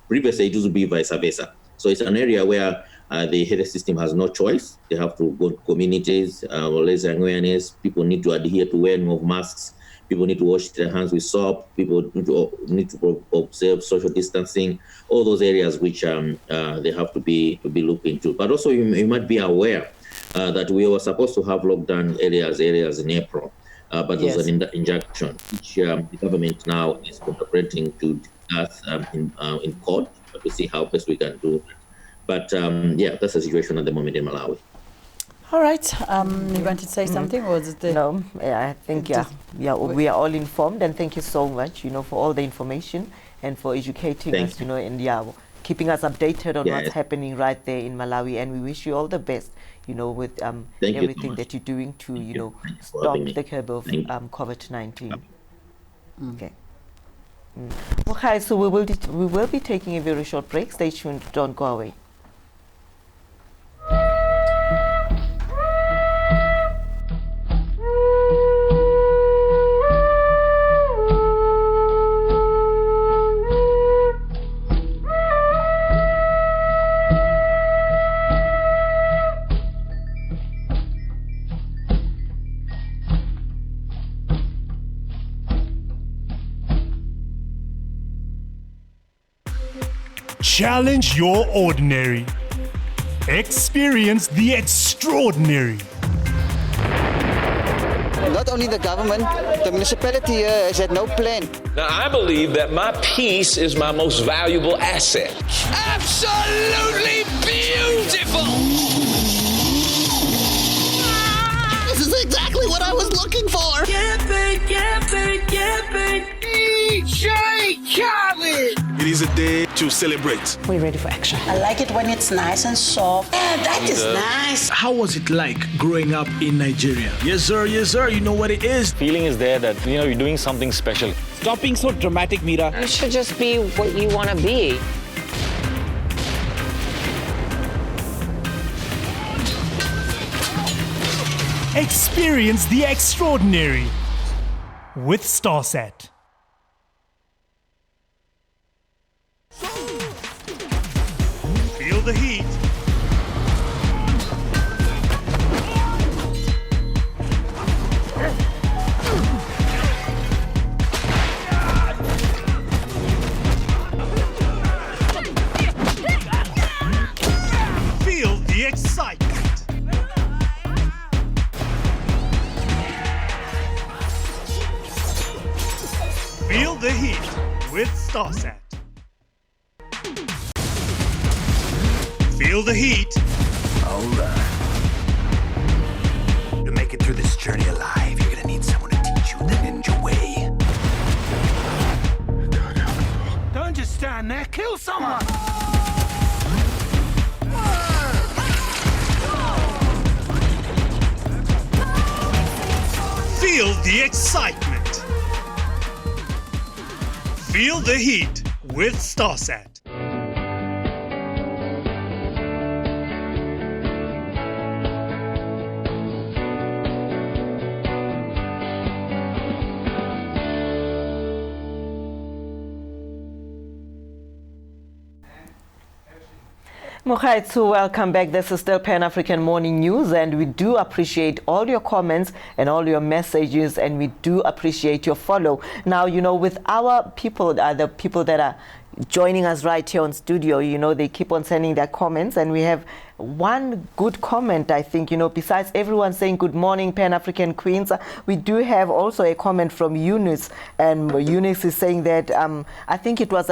Previously, it used to be vice versa. So it's an area where the health system has no choice. They have to go to communities, raise awareness. People need to adhere to wearing of masks. People need to wash their hands with soap. People need to observe social distancing. All those areas which they have to be looked into. But also, you might be aware that we were supposed to have lockdown areas in April, but there's an injunction which the government now is contemplating to discuss in court, to see how best we can do. But yeah, that's the situation at the moment in Malawi. All right. You wanted to say something, or was it the... No, I think we are all informed, and thank you so much, for all the information and for educating us, and keeping us updated on what's happening right there in Malawi. And we wish you all the best, with everything that you're doing to, stop the curve of COVID-19. Okay. Okay, so we will be taking a very short break. Stay tuned. Don't go away. Challenge your ordinary. Experience the extraordinary. Not only the government, the municipality here has had no plan. Now, I believe that my peace is my most valuable asset. Absolutely beautiful! This is exactly what I was looking for. DJ Khaled! It is a day to celebrate. We're ready for action. I like it when it's nice and soft. That is nice. How was it like growing up in Nigeria? Yes, sir. Yes, sir. You know what it is. Feeling is there that, you're doing something special. Stop being so dramatic, Mira. You should just be what you want to be. Experience the extraordinary with StarSat. Feel the heat. Feel the excitement. Feel the heat with StarSat. Feel the heat. All right. To make it through this journey alive, you're gonna need someone to teach you the ninja way. Don't just stand there, kill someone! the excitement. Feel the heat with StarSat. Mokhaitsu, welcome back. This is still Pan-African Morning News, and we do appreciate all your comments and all your messages, and we do appreciate your follow. Now, you know, with our people, the people that are joining us right here on studio, you know, they keep on sending their comments, and we have one good comment, I think, you know, besides everyone saying good morning, Pan-African Queens, we do have also a comment from Eunice, and Eunice is saying that, I think it was,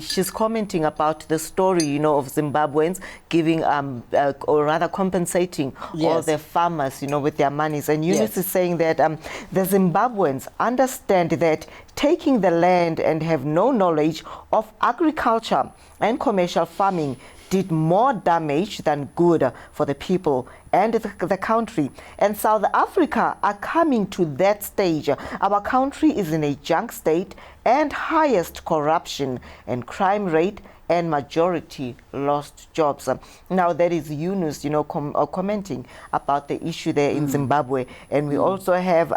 she's commenting about the story, you know, of Zimbabweans giving, or rather compensating all their farmers, you know, with their monies. And Eunice is saying that the Zimbabweans understand that taking the land and have no knowledge of agriculture and commercial farming did more damage than good for the people and the country. And South Africa are coming to that stage. Our country is in a junk state and highest corruption and crime rate and majority lost jobs. Now that is Yunus, you know, commenting about the issue there in Zimbabwe. And we also have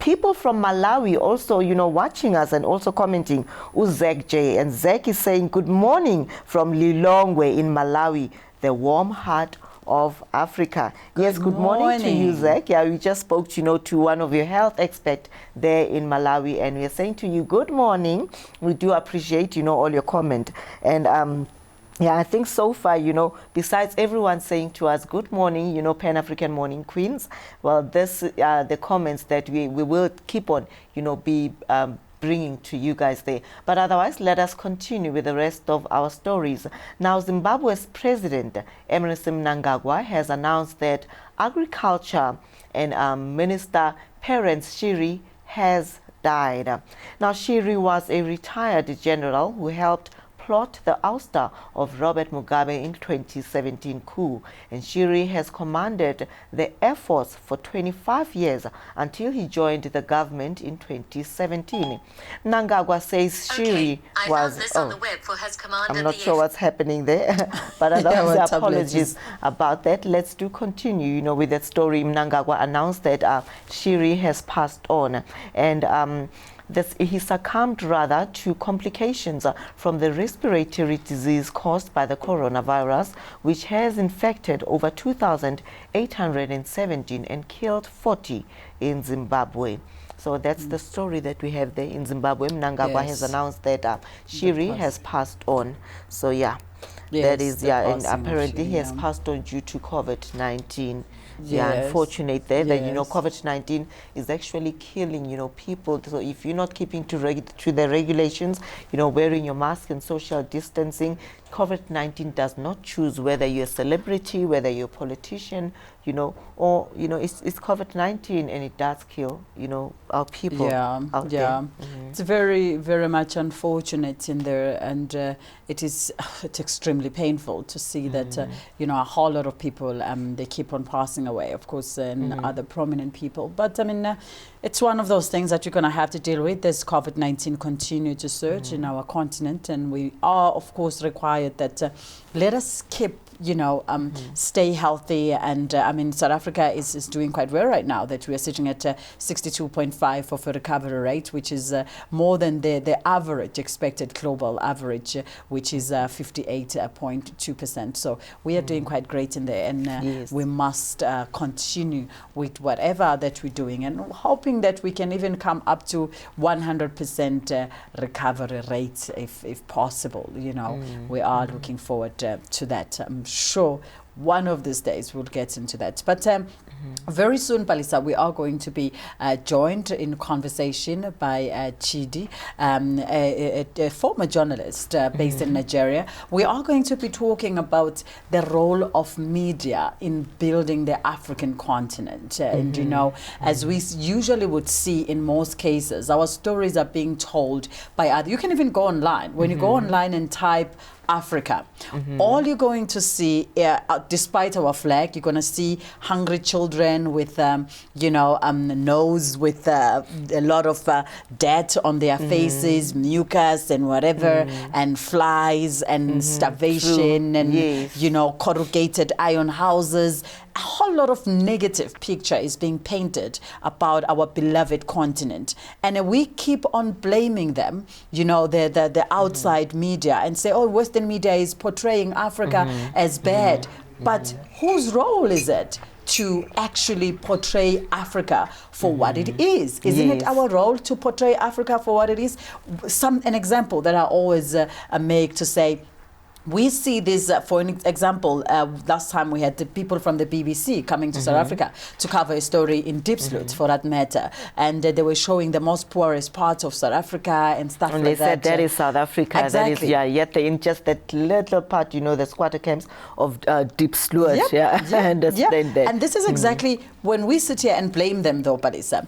people from Malawi also, you know, watching us and also commenting. Uzek J. And Zek is saying, good morning from Lilongwe in Malawi, the warm heart of Africa. Good morning to you, Zach. Yeah, we just spoke, you know, to one of your health experts there in Malawi, and we're saying to you, good morning. We do appreciate, you know, all your comment. And yeah, I think so far, you know, besides everyone saying to us, good morning, you know, Pan-African Morning Queens, well, this the comments that we will keep on, you know, be bringing to you guys there. But otherwise, let us continue with the rest of our stories. Now, Zimbabwe's President, Emmerson Mnangagwa, has announced that Agriculture and Minister Terence Shiri has died. Now, Shiri was a retired general who helped plot the ouster of Robert Mugabe in 2017 coup, and Shiri has commanded the Air Force for 25 years until he joined the government in 2017. Mnangagwa says Shiri was... I'm not sure what's happening there, but otherwise, apologies about that. Let's do continue, you know, with that story. Mnangagwa announced that Shiri has passed on, and he succumbed rather to complications from the respiratory disease caused by the coronavirus, which has infected over 2,817 and killed 40 in Zimbabwe. So that's the story that we have there in Zimbabwe. Mnangagwa has announced that Shiri has passed on. So yeah, that is, and apparently he has passed on due to COVID-19. Yeah, unfortunate there that, you know, COVID-19 is actually killing, you know, people. So if you're not keeping to the regulations, you know, wearing your mask and social distancing, COVID-19 does not choose whether you're a celebrity, whether you're a politician, you know, or, you know, it's COVID-19 and it does kill, you know, our people out there. It's very, very much unfortunate in there, and it's extremely painful to see that, you know, a whole lot of people, they keep on passing away, of course, and other prominent people. But, I mean, it's one of those things that you're going to have to deal with. This COVID-19 continue to surge in our continent, and we are, of course, required that let us keep, you know, stay healthy. And I mean, South Africa is doing quite well right now, that we are sitting at 62.5 of a recovery rate, which is more than the average, expected global average, which is 58.2%. So we are doing quite great in there, and we must continue with whatever that we're doing, and hoping that we can even come up to 100% recovery rate if possible. You know, we are looking forward to that. I'm sure one of these days we'll get into that. But very soon, Palisa, we are going to be joined in conversation by Chidi, a former journalist based in Nigeria. We are going to be talking about the role of media in building the African continent. And, you know, as we usually would see in most cases, our stories are being told by others. You can even go online. When you go online and type Africa. All you're going to see, despite our flag, you're going to see hungry children with, nose with a lot of dirt on their faces, mucus and whatever, and flies and starvation and, corrugated iron houses. A whole lot of negative picture is being painted about our beloved continent. And we keep on blaming them, the outside media, and say, oh, Western media is portraying Africa as bad. But whose role is it to actually portray Africa for what it is? Isn't it our role to portray Africa for what it is? An example that I always make to say, we see this, for an example, last time we had the people from the BBC coming to South Africa to cover a story in Diepsloot, for that matter. And they were showing the most poorest parts of South Africa and stuff like that. And they said that is South Africa. Exactly. That is, yet they're in just that little part, the squatter camps of Diepsloot. I understand that. And this is exactly when we sit here and blame them, though, Palisa.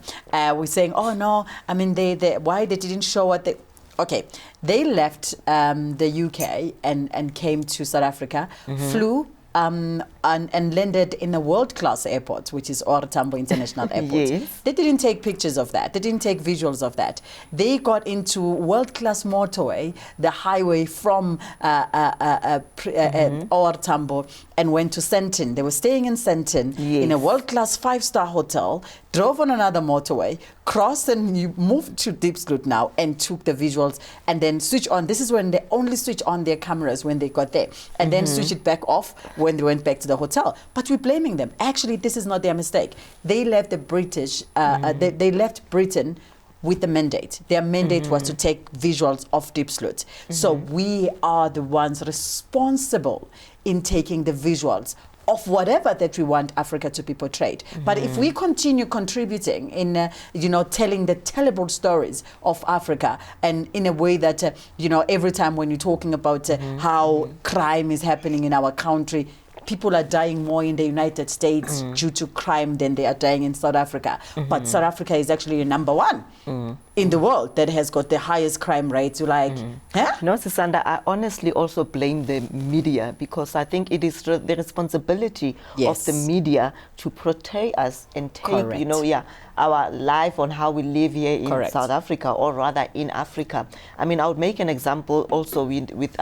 We're saying, oh, no, I mean, why they didn't show what they... Okay, they left the UK and came to South Africa, flew and landed in a world-class airport, which is OR Tambo International Airport. They didn't take pictures of that. They didn't take visuals of that. They got into world-class motorway, the highway from OR Tambo, and went to Sandton. They were staying in Sandton in a world-class 5-star hotel, drove on another motorway, crossed and you moved to Diepsloot now and took the visuals and then switch on. This is when they only switch on their cameras when they got there and then switch it back off when they went back to the hotel. But we're blaming them. Actually, this is not their mistake. They left the British, they left Britain with the mandate. Their mandate was to take visuals of Diepsloot. So we are the ones responsible in taking the visuals of whatever that we want Africa to be portrayed. But if we continue contributing in, telling the terrible stories of Africa and in a way that, every time when you're talking about how crime is happening in our country, people are dying more in the United States due to crime than they are dying in South Africa. But South Africa is actually number one in the world that has got the highest crime rates. You're like, huh? No, Sisanda, I honestly also blame the media because I think it is the responsibility of the media to portray us and take, our life on how we live here in South Africa, or rather in Africa. I mean, I would make an example also with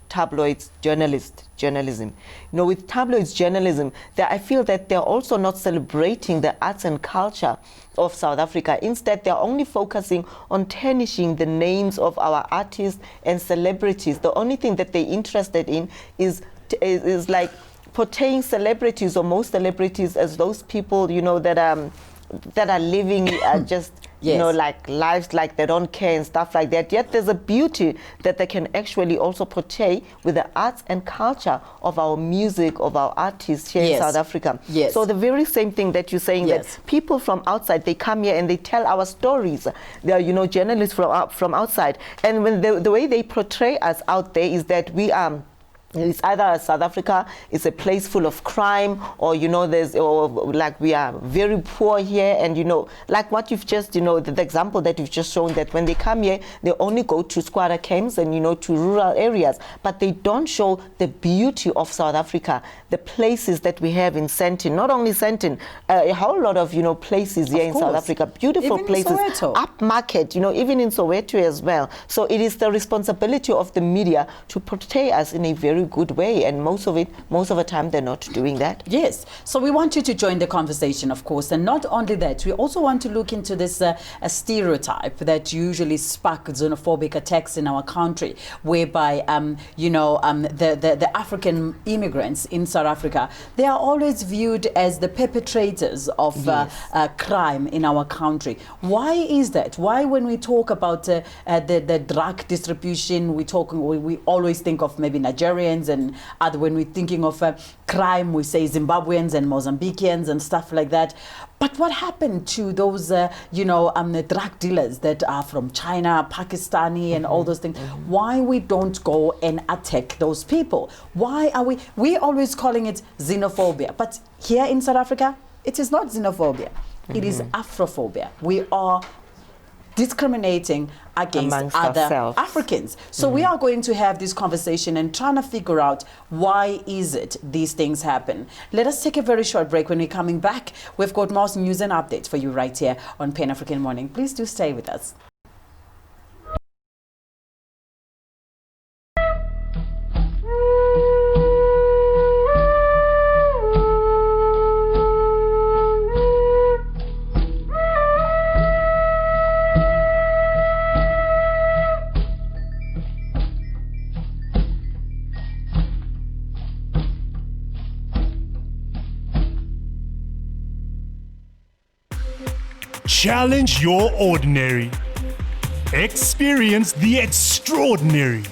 tabloids journalism. With tabloids journalism, I feel that they're also not celebrating the arts and culture of South Africa. Instead, they're only focusing on tarnishing the names of our artists and celebrities. The only thing that they're interested in is like portraying celebrities or most celebrities as those people, that are living just like lives like they don't care and stuff like that. Yet there's a beauty that they can actually also portray with the arts and culture of our music, of our artists here in South Africa. So the very same thing that you're saying, that people from outside, they come here and they tell our stories. They are, journalists from outside. And when the way they portray us out there is that we are it's either South Africa is a place full of crime, or like we are very poor here, and like what you've just the example that you've just shown, that when they come here they only go to squatter camps and to rural areas, but they don't show the beauty of South Africa, the places that we have in Sandton. Not only Sandton, a whole lot of places here in South Africa, beautiful even places, upmarket, even in Soweto as well. So it is the responsibility of the media to portray us in a very good way, and most of the time they're not doing that. Yes, so we want you to join the conversation, of course, and not only that, we also want to look into this a stereotype that usually spark xenophobic attacks in our country, whereby the African immigrants in South Africa, they are always viewed as the perpetrators of crime in our country. Why is that? Why, when we talk about the drug distribution, we always think of maybe Nigerians, and when we're thinking of crime, we say Zimbabweans and Mozambicans and stuff like that. But what happened to those, the drug dealers that are from China, Pakistani, and all those things? Why we don't go and attack those people? Why are we always calling it xenophobia? But here in South Africa, it is not xenophobia. It is Afrophobia. We are discriminating against Amongst other ourselves. Africans. So we are going to have this conversation and trying to figure out why is it these things happen. Let us take a very short break. When we're coming back, we've got more news and updates for you right here on Pan African Morning. Please do stay with us. Challenge your ordinary. Experience the extraordinary.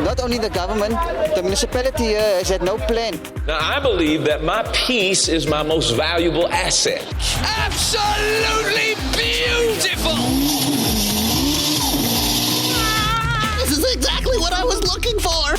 Not only the government, the municipality here has had no plan. Now, I believe that my peace is my most valuable asset. Absolutely beautiful. This is exactly what I was looking for.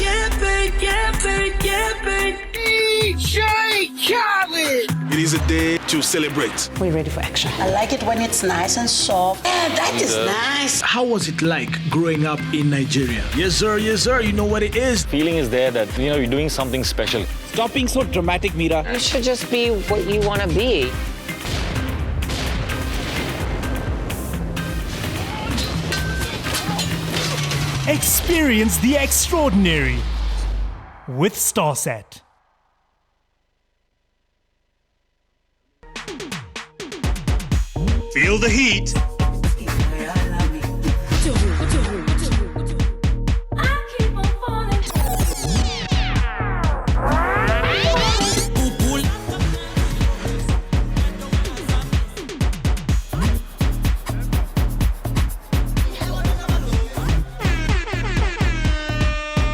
DJ Khaled. It is a day to celebrate. We're ready for action. I like it when it's nice and soft. Yeah, that is nice. How was it like growing up in Nigeria? Yes, sir, you know what it is. Feeling is there that, you're doing something special. Stop being so dramatic, Mira. You should just be what you want to be. Experience the extraordinary with StarSat. Feel the heat.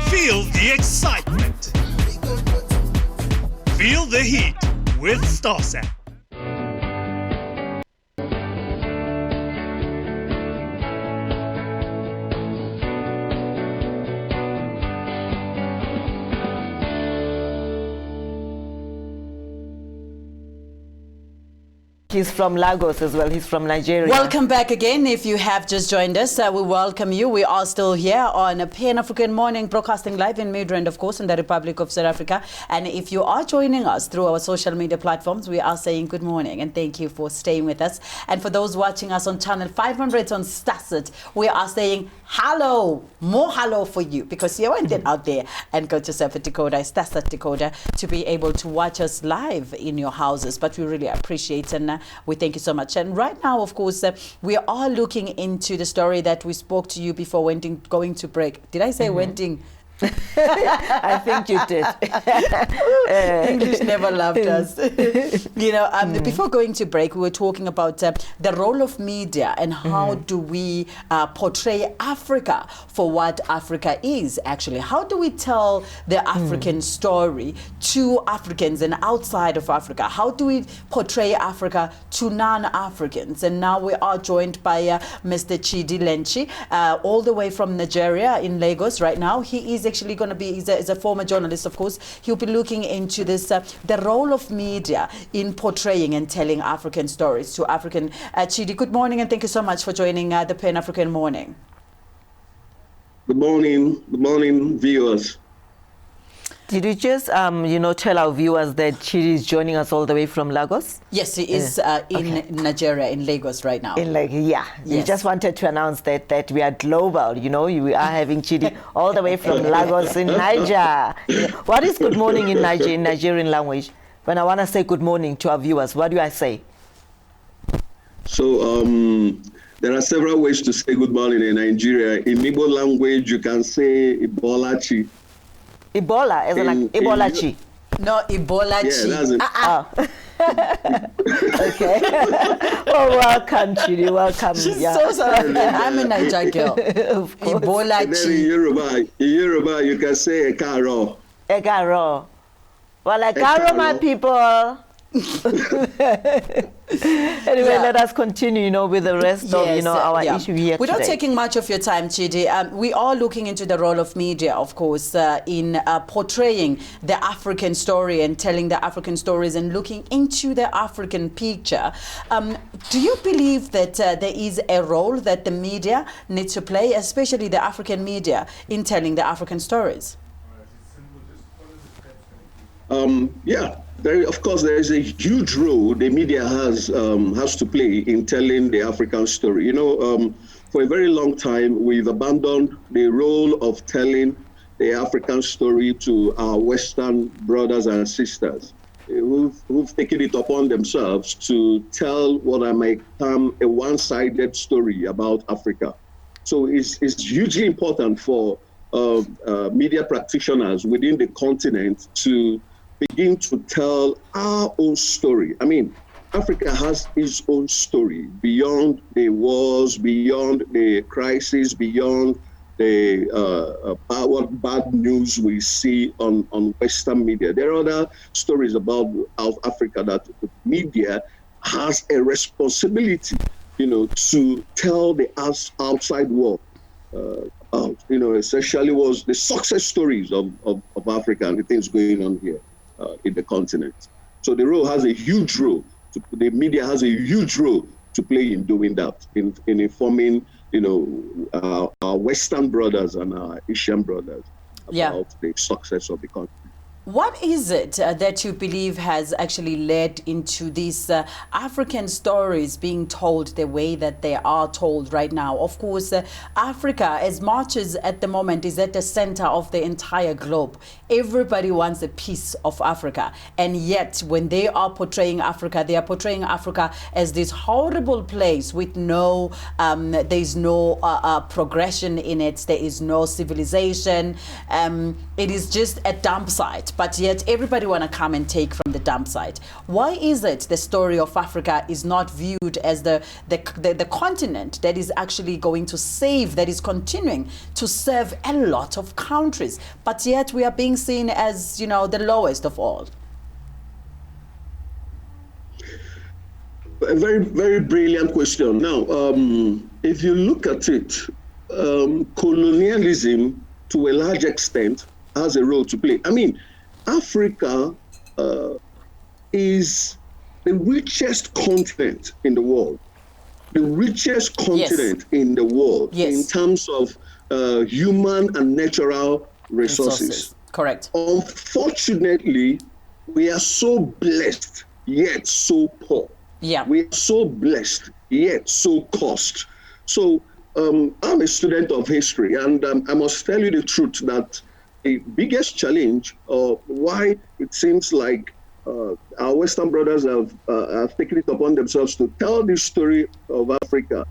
Feel the excitement. Feel the heat with StarSat. He's from Lagos as well. He's from Nigeria. Welcome back again. If you have just joined us, we welcome you. We are still here on a Pan African Morning, broadcasting live in Midrand, of course, in the Republic of South Africa. And if you are joining us through our social media platforms, we are saying good morning and thank you for staying with us. And for those watching us on channel 500 on StarSat, we are saying hello, more hello for you, because you went out there and got yourself a decoder, a StarSat decoder, to be able to watch us live in your houses. But we really appreciate and we thank you so much. And right now, of course, we are looking into the story that we spoke to you before going to break. Did I say wenting? I think you did. English never loved us. Before going to break, we were talking about the role of media and how do we portray Africa for what Africa is actually. How do we tell the African story to Africans and outside of Africa? How do we portray Africa to non-Africans? And now we are joined by Mr. Chidi Lenchi, all the way from Nigeria in Lagos right now. He is actually going to be, is a former journalist, of course. He'll be looking into this, the role of media in portraying and telling African stories to African. Chidi, good morning and thank you so much for joining the Pan African Morning. Good morning, viewers. Did you just, tell our viewers that Chidi is joining us all the way from Lagos? Yes, he is in Nigeria, in Lagos right now. Yes. We just wanted to announce that we are global, we are having Chidi all the way from Lagos in Niger. What is good morning in Nigerian language? When I want to say good morning to our viewers, what do I say? So, there are several ways to say good morning in Nigeria. In Igbo language, you can say Ibolachi. Ebola, is it like Ebolachi? No, Ebolachi. Yeah, okay. Well, welcome, Chidi. Welcome. She's so sorry. I'm a Niger girl. Ebolachi. In Yoruba, you can say Ekaro. Ekaro. Well, Ekaro, my people. Anyway, let us continue, with the rest of, our issue here Without today. taking much of your time, Chidi, we are looking into the role of media, of course, in portraying the African story and telling the African stories and looking into the African picture. Do you believe that there is a role that the media needs to play, especially the African media, in telling the African stories? Yeah. Of course, there is a huge role the media has to play in telling the African story. For a very long time, we've abandoned the role of telling the African story to our Western brothers and sisters, who've taken it upon themselves to tell what I might term a one-sided story about Africa. So it's hugely important for media practitioners within the continent to begin to tell our own story. I mean, Africa has its own story beyond the wars, beyond the crisis, beyond the what bad news we see on Western media. There are other stories about Africa that the media has a responsibility, to tell the outside world about, essentially was the success stories of Africa and the things going on here. In the continent. So the media has a huge role to play in doing that, in informing, our Western brothers and our Asian brothers about the success of the continent. What is it that you believe has actually led into these African stories being told the way that they are told right now? Of course, Africa, as much as at the moment is at the center of the entire globe, everybody wants a piece of Africa. And yet, when they are portraying Africa, they are portraying Africa as this horrible place with there's no progression in it, there is no civilization. It is just a dump site. But yet everybody want to come and take from the dump site. Why is it the story of Africa is not viewed as the continent that is actually going to save, that is continuing to serve a lot of countries, but yet we are being seen as, the lowest of all? A very, very brilliant question. Now, if you look at it, colonialism to a large extent has a role to play. I mean, Africa is the richest continent in the world, in the world in terms of human and natural resources. Correct. Unfortunately, we are so blessed, yet so poor. Yeah. We are so blessed, yet so cursed. So I'm a student of history, and I must tell you the truth that the biggest challenge, why it seems like our Western brothers have taken it upon themselves to tell this story of Africa,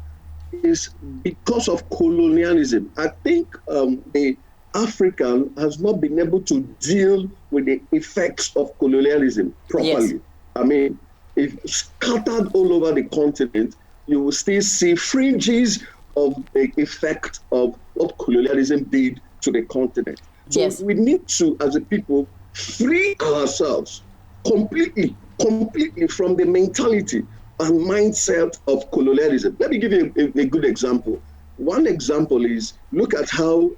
is because of colonialism. I think the African has not been able to deal with the effects of colonialism properly. Yes. I mean, if scattered all over the continent, you will still see fringes of the effect of what colonialism did to the continent. So we need to, as a people, free ourselves completely from the mentality and mindset of colonialism. Let me give you a good example. One example is, look at how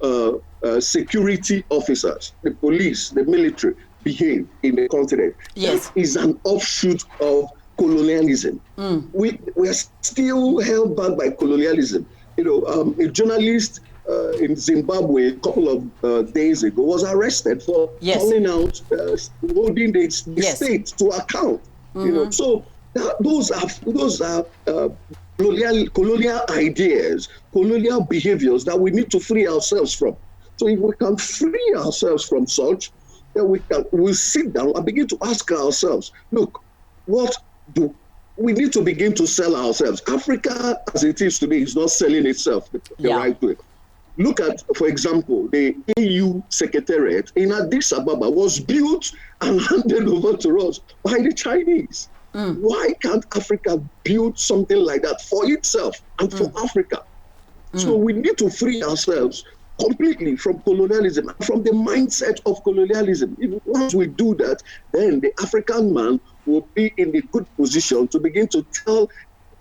security officers, the police, the military, behave in the continent. Yes. That is an offshoot of colonialism. We are still held back by colonialism. A journalist in Zimbabwe a couple of days ago was arrested for calling out, holding the state to account. So those are colonial ideas, colonial behaviors that we need to free ourselves from. So if we can free ourselves from such, then we'll sit down and begin to ask ourselves, look, what do we need to begin to sell ourselves? Africa, as it is today, is not selling itself the right way. Look at, for example, the EU Secretariat in Addis Ababa was built and handed over to us by the Chinese. Why can't Africa build something like that for itself and for Africa? So we need to free ourselves completely from colonialism, from the mindset of colonialism. Once we do that, then the African man will be in the good position to begin to tell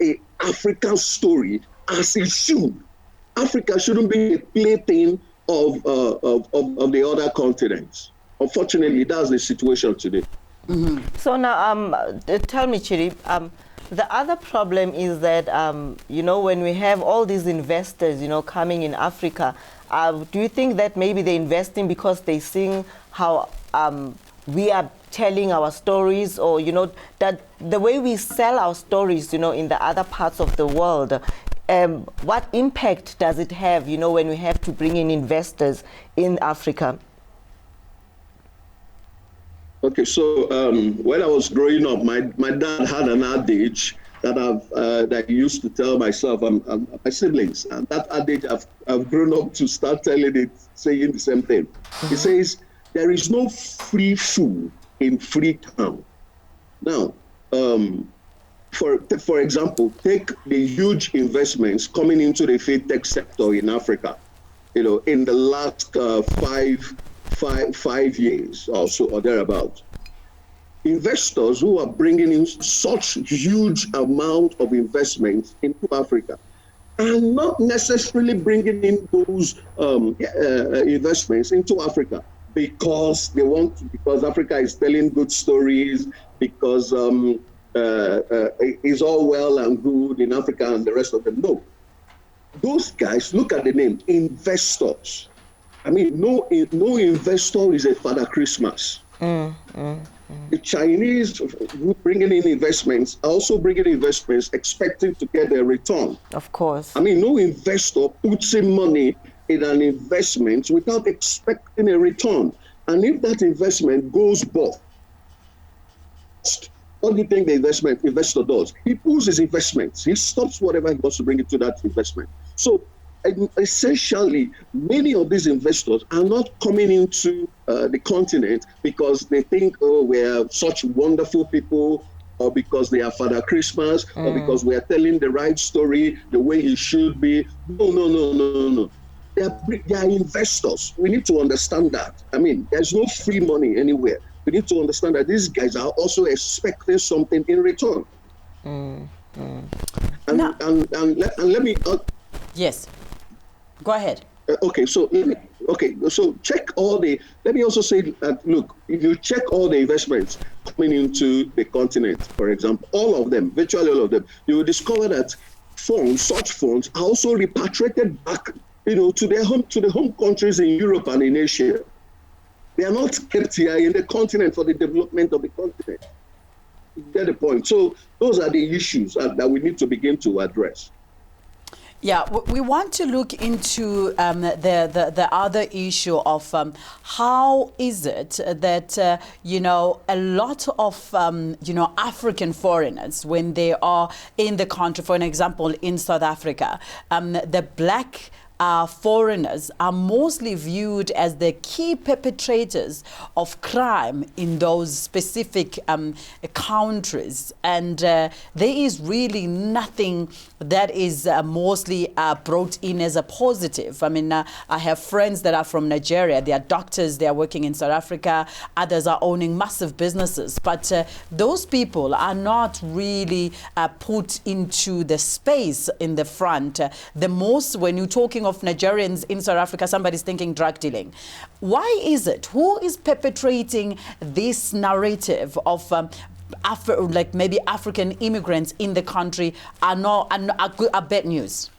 an African story as it should. Africa shouldn't be a plaything of the other continents. Unfortunately, that's the situation today. Mm-hmm. So now, tell me, Chiri, the other problem is that, when we have all these investors, coming in Africa, do you think that maybe they're investing because they see how we are telling our stories, or, that the way we sell our stories, in the other parts of the world, what impact does it have, when we have to bring in investors in Africa? Okay, so when I was growing up, my dad had an adage that I used to tell myself and my siblings, and that adage I've grown up to start telling it, saying the same thing. He says, there is no free food in free town. Now, for example, take the huge investments coming into the fintech sector in Africa, in the last 5 years or so, or thereabouts. Investors who are bringing in such huge amount of investments into Africa are not necessarily bringing in those investments into Africa because they want to, because Africa is telling good stories, because it's all well and good in Africa and the rest of them. No. Those guys, look at the name, investors. I mean, no investor is a Father Christmas. The Chinese who bringing in investments are also bringing investments expecting to get a return. Of course. I mean, no investor puts in money in an investment without expecting a return. And if that investment goes bust, what do you think the investor does? He pulls his investments. He stops whatever he wants to bring into that investment. So essentially, many of these investors are not coming into the continent because they think, oh, we're such wonderful people, or because they are Father Christmas, or because we are telling the right story the way it should be. No. They are investors. We need to understand that. I mean, there's no free money anywhere. We need to understand that these guys are also expecting something in return. And let me... yes. Go ahead. So check all the, let me also say that, look, if you check all the investments coming into the continent, for example, all of them, virtually all of them, you will discover that such funds are also repatriated back, to the home countries in Europe and in Asia. They are not kept here in the continent for the development of the continent. You get the point? So those are the issues that we need to begin to address. Yeah, we want to look into the other issue of how is it that, a lot of, African foreigners, when they are in the country, for an example, in South Africa, the black foreigners are mostly viewed as the key perpetrators of crime in those specific countries. And there is really nothing that is mostly brought in as a positive. I mean, I have friends that are from Nigeria. They are doctors. They are working in South Africa. Others are owning massive businesses. But those people are not really put into the space in the front. The most, when you're talking of Nigerians in South Africa, somebody's thinking drug dealing. Why is it? Who is perpetrating this narrative of maybe African immigrants in the country are bad news?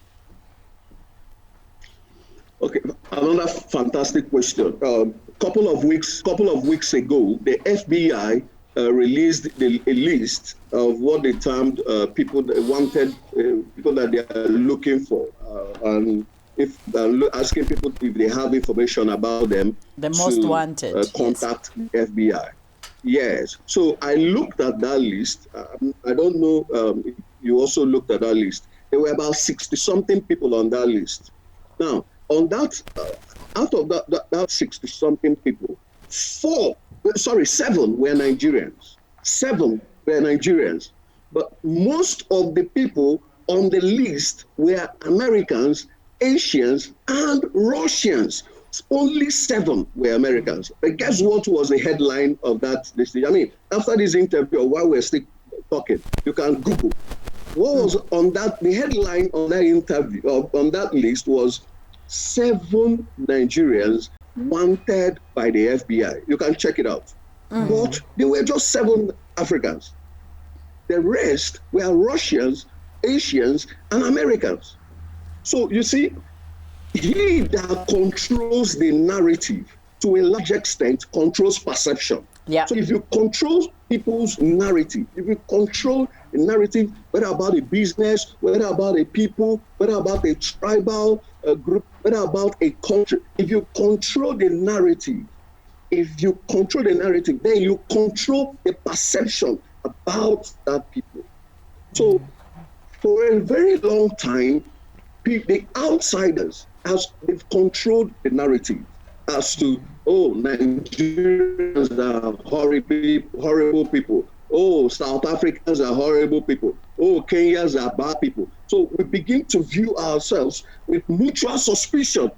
Okay, another fantastic question. Couple of weeks ago, the FBI released a list of what they termed people that they are looking for, and if asking people if they have information about them, the most wanted, contact FBI. Yes. So I looked at that list. I don't know if you also looked at that list. There were about 60-something people on that list. Now, on that, out of that 60-something people, 7 were Nigerians. 7 were Nigerians. But most of the people on the list were Americans, Asians, and Russians. Only 7 were Americans. But guess what was the headline of that list? I mean, after this interview, while we're still talking, you can Google. What was on that? The headline on that interview, on that list, was 7 Nigerians wanted by the FBI. You can check it out. But there were just 7 Africans. The rest were Russians, Asians, and Americans. So you see, he that controls the narrative to a large extent controls perception. Yeah. So if you control people's narrative, if you control the narrative, whether about a business, whether about a people, whether about a tribal group, whether about a country, if you control the narrative, then you control the perception about that people. So for a very long time, the outsiders, they've controlled the narrative as to, Nigerians are horrible people. South Africans are horrible people. Kenyans are bad people. So we begin to view ourselves with mutual suspicion.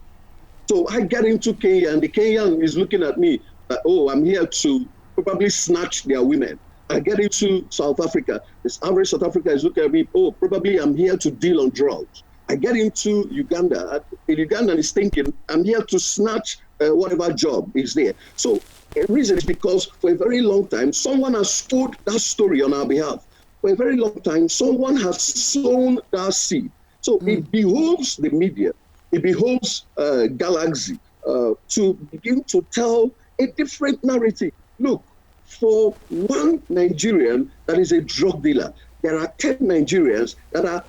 So I get into Kenya, and the Kenyan is looking at me, I'm here to probably snatch their women. I get into South Africa. This average South Africa is looking at me, probably I'm here to deal on drugs. I get into Uganda. The Ugandan is thinking, I'm here to snatch whatever job is there. So the reason is because for a very long time, someone has told that story on our behalf. For a very long time, someone has sown that seed. So it behoves the media, it behoves Galaxy to begin to tell a different narrative. Look, for one Nigerian that is a drug dealer, there are 10 Nigerians that are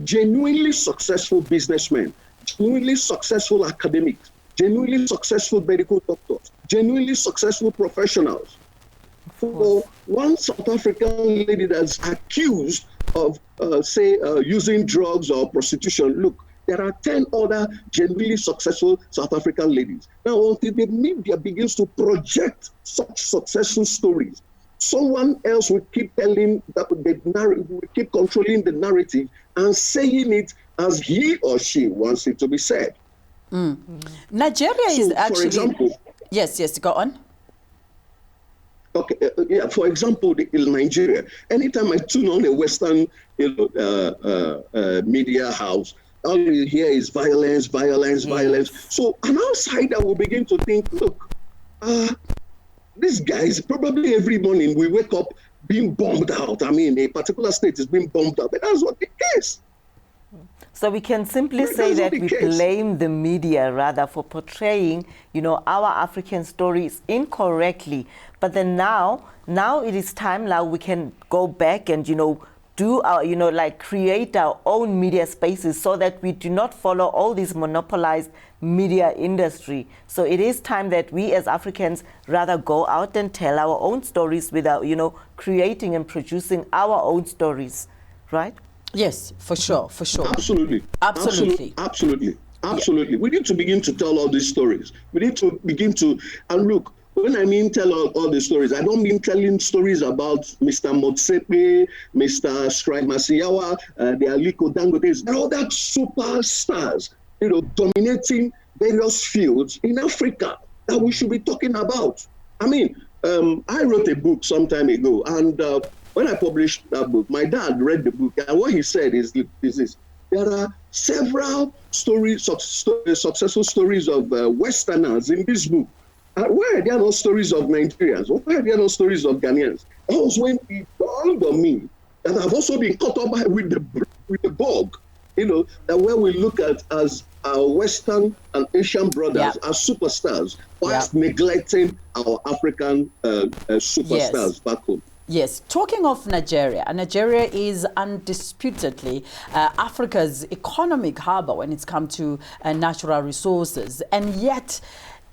genuinely successful businessmen, genuinely successful academics, genuinely successful medical doctors, genuinely successful professionals. For one South African lady that's accused of, using drugs or prostitution, look, there are 10 other genuinely successful South African ladies. Now, until the media begins to project such successful stories, someone else will keep telling that will keep controlling the narrative and saying it as he or she wants it to be said. Nigeria is actually. For example, yes, go on. Okay, for example, in Nigeria, anytime I tune on a Western media house, all you hear is violence. So an outsider will begin to think, look, these guys, probably every morning we wake up being bombed out. I mean, a particular state is being bombed out, but that's not the case. So we can simply say that we blame the media rather for portraying, our African stories incorrectly. But then now it is time now we can go back and, do our, create our own media spaces so that we do not follow all this monopolized media industry. So it is time that we as Africans rather go out and tell our own stories without, creating and producing our own stories, right? Yes, for sure. Absolutely. Yeah. We need to begin to tell all these stories. We need to begin to, and look, when I mean tell all these stories, I don't mean telling stories about Mr. Motsepe, Mr. Strive Masiyawa, the Aliko Dangotes, and all that superstars, dominating various fields in Africa that we should be talking about. I mean, I wrote a book some time ago, and when I published that book, my dad read the book, and what he said is this: there are several successful stories of Westerners in this book. Why are there no stories of Nigerians? Why are there no stories of Ghanaians? That was when it dawned on me that I've also been caught up with the bug, that when we look at as our Western and Asian brothers as superstars, whilst neglecting our African superstars back home. Yes, talking of Nigeria is undisputedly Africa's economic harbor when it's come to natural resources, and yet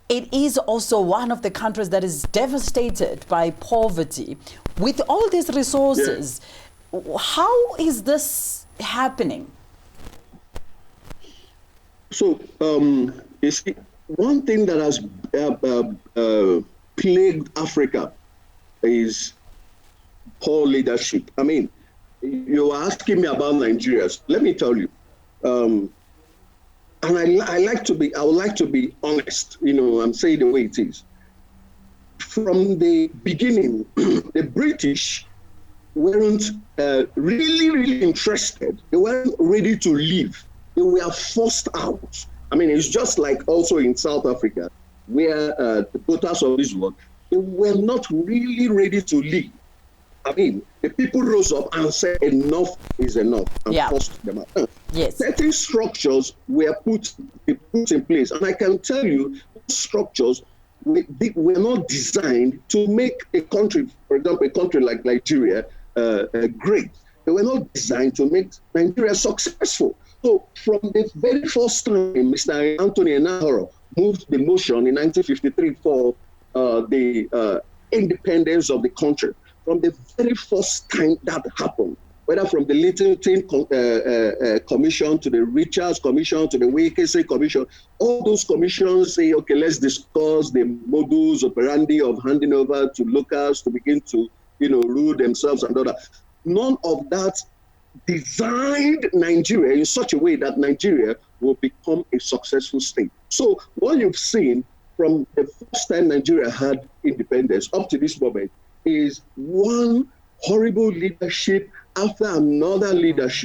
it is also one of the countries that is devastated by poverty. With all these resources, how is this happening? So, you see, one thing that has plagued Africa is poor leadership. I mean, you are asking me about Nigeria. Let me tell you, and I would like to be honest, I'm saying the way it is. From the beginning, the British weren't really interested. They weren't ready to leave. They were forced out. I mean, it's just like also in South Africa, where the voters of this world, they were not really ready to leave. I mean, the people rose up and said enough is enough and forced them out. Yes. Certain structures were put in place. And I can tell you, structures were not designed to make a country, for example, a country like Nigeria, great. They were not designed to make Nigeria successful. So from the very first time Mr. Anthony Enahoro moved the motion in 1953 for the independence of the country, from the very first time that happened, whether from the Littleton Commission to the Richards Commission to the Wakesey Commission, all those commissions say, okay, let's discuss the modus operandi of handing over to locals to begin to, rule themselves and all that. None of that designed Nigeria in such a way that Nigeria will become a successful state. So what you've seen from the first time Nigeria had independence up to this moment is one horrible leadership after another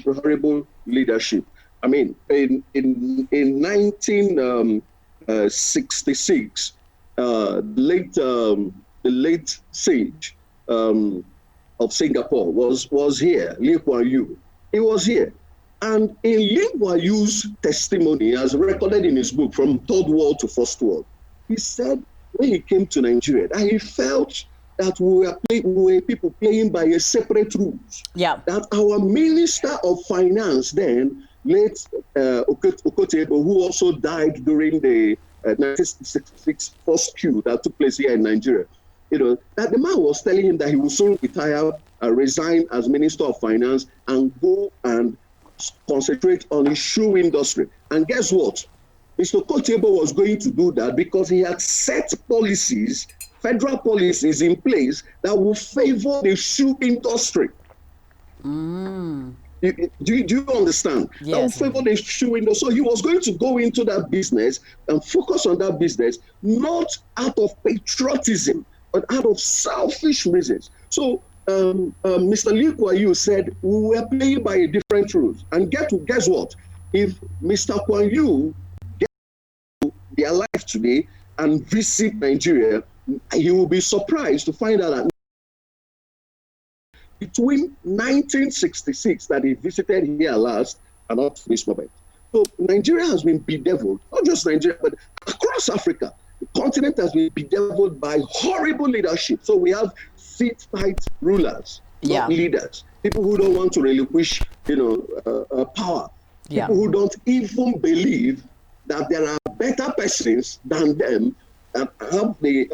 horrible leadership. I mean, in 1966, the late sage of Singapore was here, Lee Kuan Yew. He was here. And in Lee Kuan Yew's testimony, as recorded in his book, From Third World to First World, he said when he came to Nigeria, that he felt that we were people playing by a separate rules. Yeah. That our Minister of Finance then, late Okotebo, who also died during the 1966 first coup that took place here in Nigeria, that the man was telling him that he will soon retire, resign as Minister of Finance, and go and concentrate on his shoe industry. And guess what? Mr. Okotebo was going to do that because he had set policies, federal policies in place that will favor the shoe industry. Do you understand? Yes. That will favor the shoe industry. So he was going to go into that business and focus on that business, not out of patriotism, but out of selfish reasons. So Mr. Lee Kuan Yew said, we were playing by different rules. And guess what? If Mr. Kuan Yew gets to be alive today and visit Nigeria, he will be surprised to find out that between 1966 that he visited here last and up to this moment. So Nigeria has been bedeviled, not just Nigeria, but across Africa. The continent has been bedeviled by horrible leadership. So we have seat-tight rulers, not leaders. People who don't want to relinquish, power. People who don't even believe that there are better persons than them that have the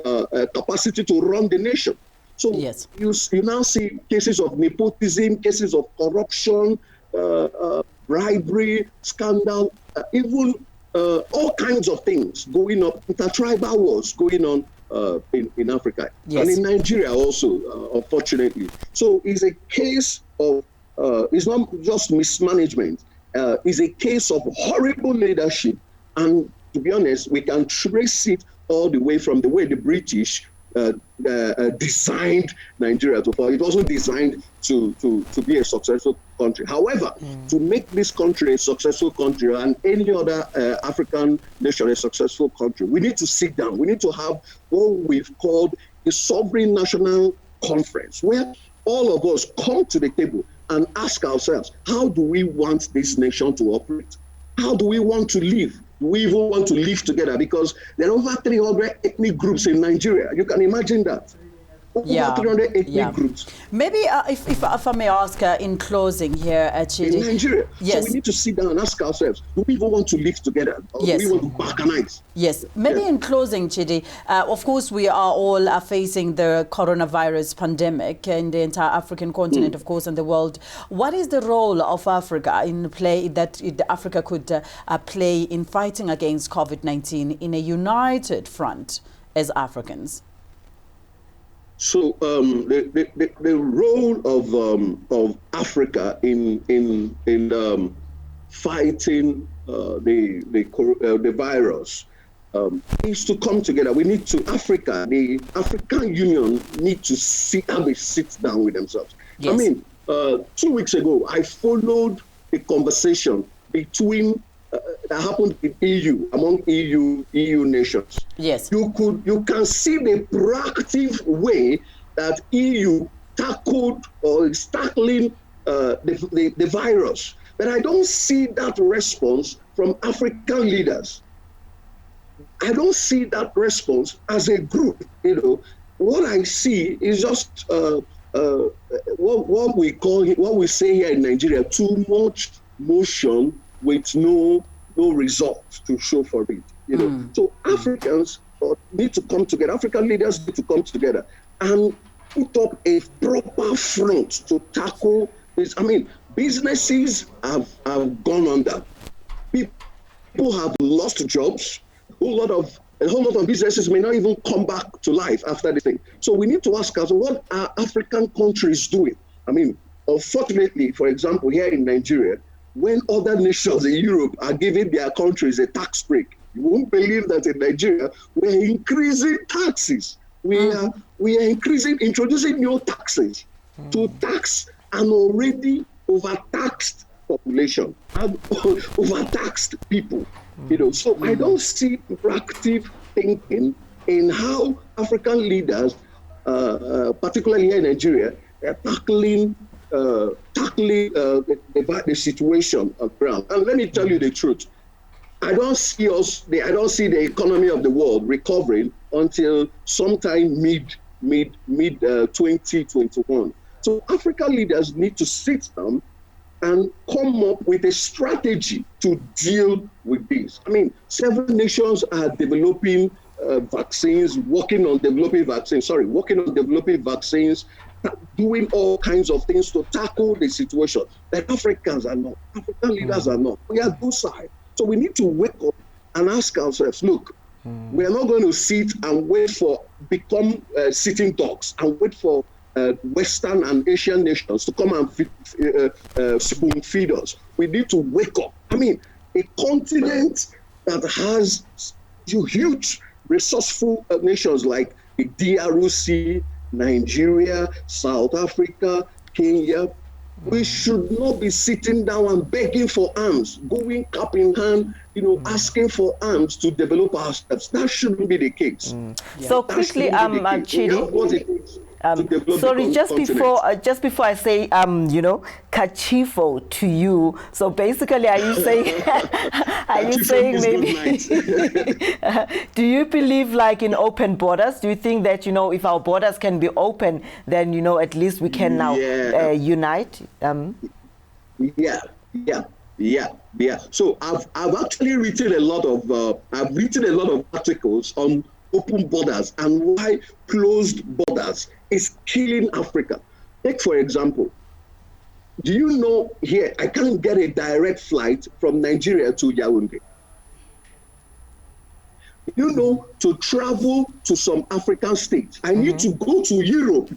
capacity to run the nation. So you now see cases of nepotism, cases of corruption, bribery, scandal, even all kinds of things going up, intertribal wars going on in Africa and in Nigeria also, unfortunately. So it's a case of, it's not just mismanagement, it's a case of horrible leadership. And to be honest, we can trace it all the way from the way the British designed Nigeria to fall. It wasn't designed to be a successful country. However, to make this country a successful country and any other African nation a successful country, we need to sit down. We need to have what we've called a sovereign national conference, where all of us come to the table and ask ourselves, how do we want this nation to operate? How do we want to live? Do we even want to live together? Because there are over 300 ethnic groups in Nigeria. You can imagine that. Over 300 ethnic groups. Maybe if I may ask in closing here, Chidi. In Nigeria. Yes. So we need to sit down and ask ourselves, do we even want to live together? Or do we want to balkanize? Yes. Maybe in closing, Chidi, of course, we are all facing the coronavirus pandemic in the entire African continent, of course, and the world. What is the role of Africa in play that Africa could play in fighting against COVID-19 in a united front as Africans? So the role of Africa in fighting the virus needs to come together. We need to, the African Union need to have a sit down with themselves. Yes. I mean, 2 weeks ago, I followed a conversation between that happened in EU, among EU nations. Yes. You can see the proactive way that EU tackled or is tackling the virus. But I don't see that response from African leaders. I don't see that response as a group. What I see is just what we say here in Nigeria, too much motion with no results to show for it. So Africans need to come together. African leaders need to come together and put up a proper front to tackle this. I mean, businesses have gone under. People have lost jobs. A whole lot of businesses may not even come back to life after this thing. So we need to ask ourselves, what are African countries doing? I mean, unfortunately, for example, here in Nigeria, when other nations in Europe are giving their countries a tax break, you won't believe that in Nigeria, we're increasing taxes. We are introducing new taxes to tax an already overtaxed population and overtaxed people. So I don't see proactive thinking in how African leaders, particularly here in Nigeria, are tackling the situation on ground. And let me tell you the truth. I don't see the economy of the world recovering until sometime mid 2021. So African leaders need to sit down and come up with a strategy to deal with this. I mean, 7 nations are developing vaccines, working on developing vaccines, doing all kinds of things to tackle the situation. But Africans are not. African leaders are not. We are docile. So we need to wake up and ask ourselves, look, we are not going to sit and wait for become sitting dogs and wait for Western and Asian nations to come and spoon feed us. We need to wake up. I mean, a continent that has huge resourceful nations like the DRC, Nigeria, South Africa, Kenya. We should not be sitting down and begging for arms, going cap in hand, asking for arms to develop ourselves. That shouldn't be the case. So quickly, Chidi. Sorry, just before I say, Kachifo to you. So basically, are you saying maybe? Do you believe like in open borders? Do you think that if our borders can be open, then at least we can now unite? Yeah. So I've actually written a lot of articles on open borders and why closed borders is killing Africa. Take, for example, do you know here, I can't get a direct flight from Nigeria to Yaoundé. To travel to some African states, I need to go to Europe.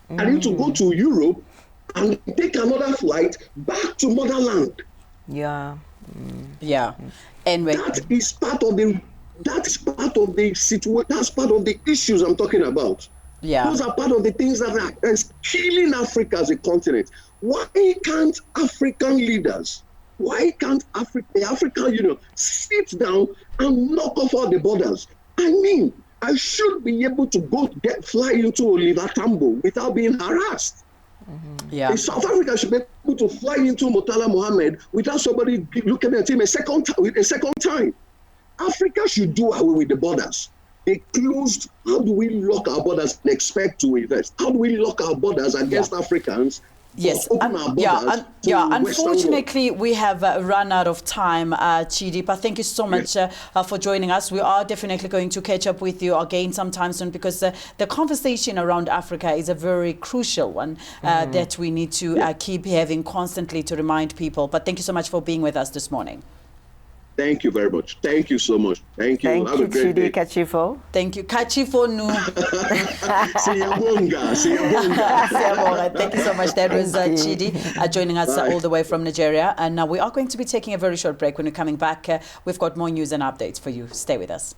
I need to go to Europe and take another flight back to motherland. And That's part of the situation. That's part of the issues I'm talking about. Those are part of the things that are killing Africa as a continent. Why can't African leaders, the African Union sit down and knock off all the borders? I mean, I should be able to fly into Oliver Tambo without being harassed. South Africa should be able to fly into Murtala Mohammed without somebody looking at him a second time. Africa should do away with the borders. They closed. How do we lock our borders and expect to invest? How do we lock our borders against Africans? Yes, unfortunately, we have run out of time, Chidi. But thank you so much for joining us. We are definitely going to catch up with you again sometime soon because the conversation around Africa is a very crucial one that we need to keep having constantly to remind people. But thank you so much for being with us this morning. Thank you very much. Thank you so much. Thank you. Thank Have you, a great Chidi day. Kachifo. Thank you. Kachifo Nu. Siyabonga. Siyabonga. Siyabonga. Thank you so much. That was Chidi joining us Bye. all the way from Nigeria. And now we are going to be taking a very short break. When we're coming back, we've got more news and updates for you. Stay with us.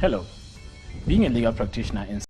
Hello. Being a legal practitioner in